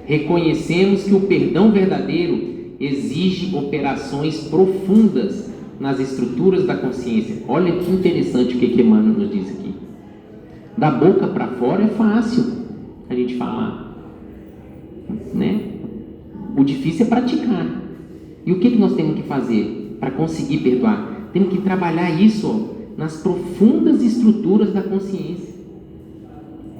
Speaker 3: reconhecemos que o perdão verdadeiro exige operações profundas nas estruturas da consciência. Olha que interessante o que Emmanuel nos diz aqui. Da boca para fora é fácil a gente falar, né? O difícil é praticar. E o que nós temos que fazer para conseguir perdoar? Temos que trabalhar isso nas profundas estruturas da consciência.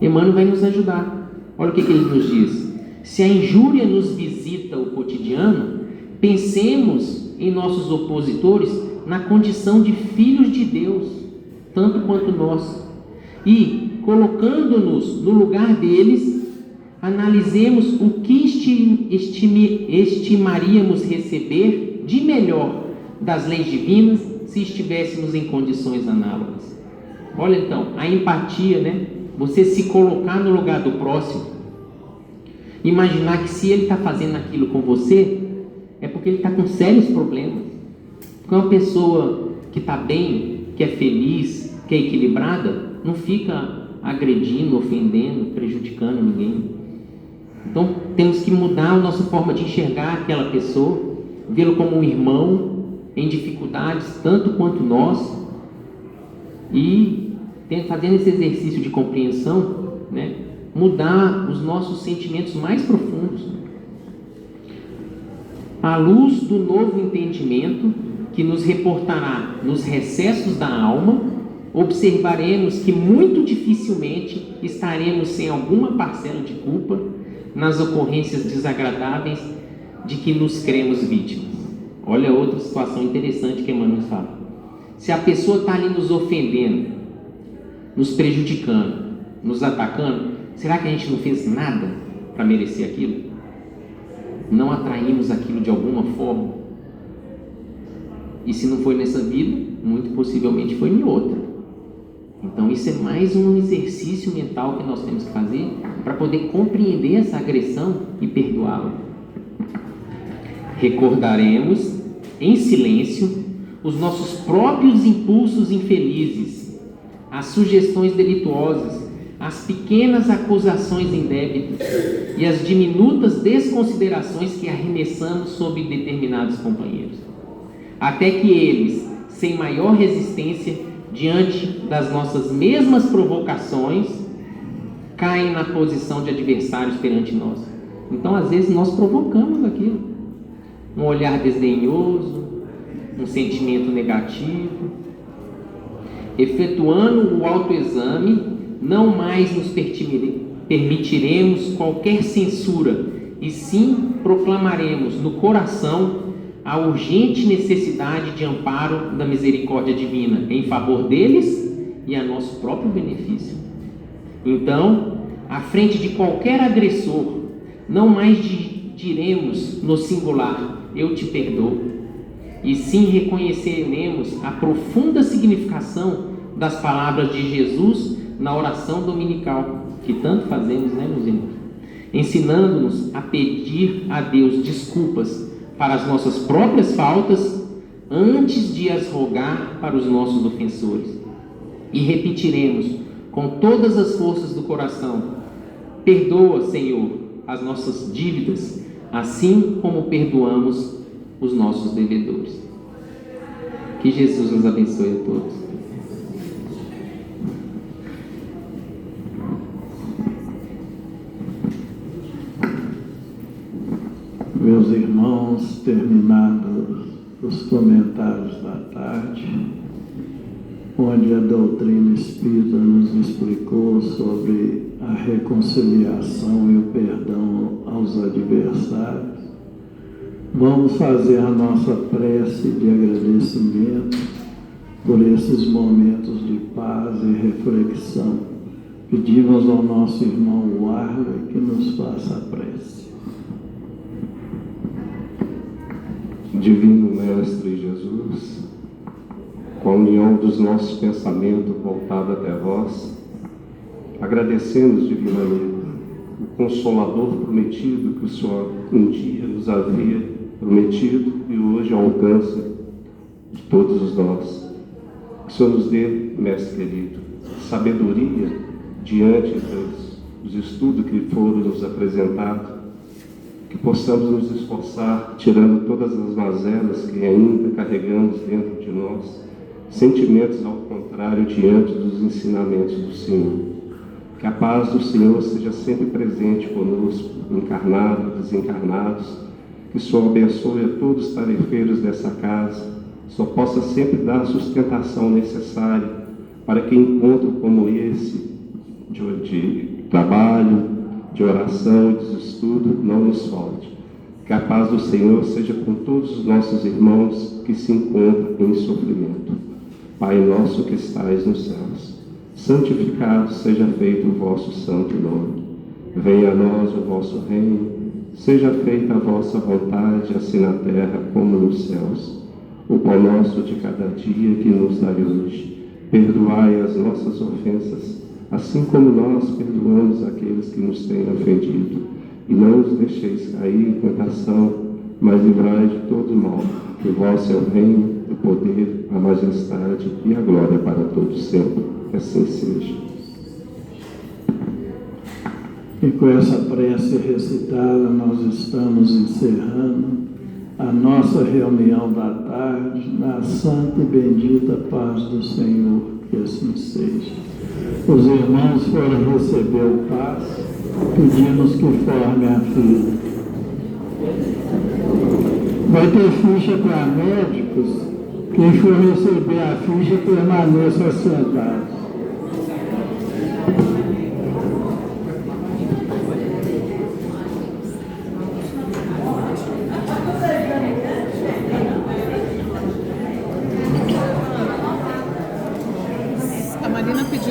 Speaker 3: Emmanuel vai nos ajudar. Olha o que ele nos diz: se a injúria nos visita o cotidiano, pensemos em nossos opositores na condição de filhos de Deus, tanto quanto nós, e, colocando-nos no lugar deles, analisemos o que estimaríamos receber de melhor das leis divinas se estivéssemos em condições análogas. Olha então, a empatia, né? Você se colocar no lugar do próximo, imaginar que se ele está fazendo aquilo com você, é porque ele está com sérios problemas. Porque uma pessoa que está bem, que é feliz, que é equilibrada, não fica agredindo, ofendendo, prejudicando ninguém. Então temos que mudar a nossa forma de enxergar aquela pessoa, vê-lo como um irmão em dificuldades tanto quanto nós, e fazendo esse exercício de compreensão, né, mudar os nossos sentimentos mais profundos. À luz do novo entendimento que nos reportará nos recessos da alma, observaremos que muito dificilmente estaremos sem alguma parcela de culpa nas ocorrências desagradáveis de que nos cremos vítimas. Olha outra situação interessante que Emmanuel fala. Se a pessoa está ali nos ofendendo, nos prejudicando, nos atacando, será que a gente não fez nada para merecer aquilo? Não atraímos aquilo de alguma forma? E se não foi nessa vida, muito possivelmente foi em outra. Então isso é mais um exercício mental que nós temos que fazer para poder compreender essa agressão e perdoá-la. Recordaremos em silêncio os nossos próprios impulsos infelizes, as sugestões delituosas, as pequenas acusações indébitas e as diminutas desconsiderações que arremessamos sobre determinados companheiros, até que eles, sem maior resistência, diante das nossas mesmas provocações, caem na posição de adversários perante nós. Então, às vezes, nós provocamos aquilo. Um olhar desdenhoso, um sentimento negativo. Efetuando o autoexame, não mais nos permitiremos qualquer censura, e sim proclamaremos no coração a urgente necessidade de amparo da misericórdia divina em favor deles e a nosso próprio benefício. Então, à frente de qualquer agressor, não mais diremos no singular, eu te perdoo, e sim reconheceremos a profunda significação das palavras de Jesus na oração dominical, que tanto fazemos, né, meus irmãos? Ensinando-nos a pedir a Deus desculpas para as nossas próprias faltas, antes de as rogar para os nossos ofensores. E repetiremos com todas as forças do coração: perdoa, Senhor, as nossas dívidas, assim como perdoamos os nossos devedores. Que Jesus nos abençoe a todos.
Speaker 1: Meus irmãos, terminados os comentários da tarde, onde a doutrina espírita nos explicou sobre a reconciliação e o perdão aos adversários, vamos fazer a nossa prece de agradecimento por esses momentos de paz e reflexão. Pedimos ao nosso irmão Warley que nos faça a prece.
Speaker 4: Divino Mestre Jesus, com a união dos nossos pensamentos voltados até vós, agradecemos divinamente o Consolador prometido que o Senhor um dia nos havia prometido e hoje alcança de todos nós. Que o Senhor nos dê, Mestre querido, sabedoria diante dos estudos que foram nos apresentados, que possamos nos esforçar, tirando todas as mazelas que ainda carregamos dentro de nós, sentimentos ao contrário diante dos ensinamentos do Senhor. Que a paz do Senhor seja sempre presente conosco, encarnados, desencarnados, que o Senhor abençoe a todos os tarefeiros dessa casa, só possa sempre dar a sustentação necessária para que encontro como esse de trabalho, de oração e de estudo não nos falte. Que a paz do Senhor seja com todos os nossos irmãos que se encontram em sofrimento. Pai nosso que estais nos céus, santificado seja feito o vosso santo nome. Venha a nós o vosso reino, seja feita a vossa vontade, assim na terra como nos céus. O pão nosso de cada dia que nos dai hoje. Perdoai as nossas ofensas, assim como nós perdoamos aqueles que nos têm ofendido. E não nos deixeis cair em tentação, mas livrai de todo mal. Que vosso é o reino, o poder, a majestade e a glória para todos sempre. Que assim seja.
Speaker 1: E com essa prece recitada, nós estamos encerrando a nossa reunião da tarde na santa e bendita paz do Senhor. Que assim seja. Os irmãos foram receber o passe, pedimos que formem a fila. Vai ter ficha para médicos. Quem for receber a ficha, permaneça sentado.
Speaker 5: A Marina pediu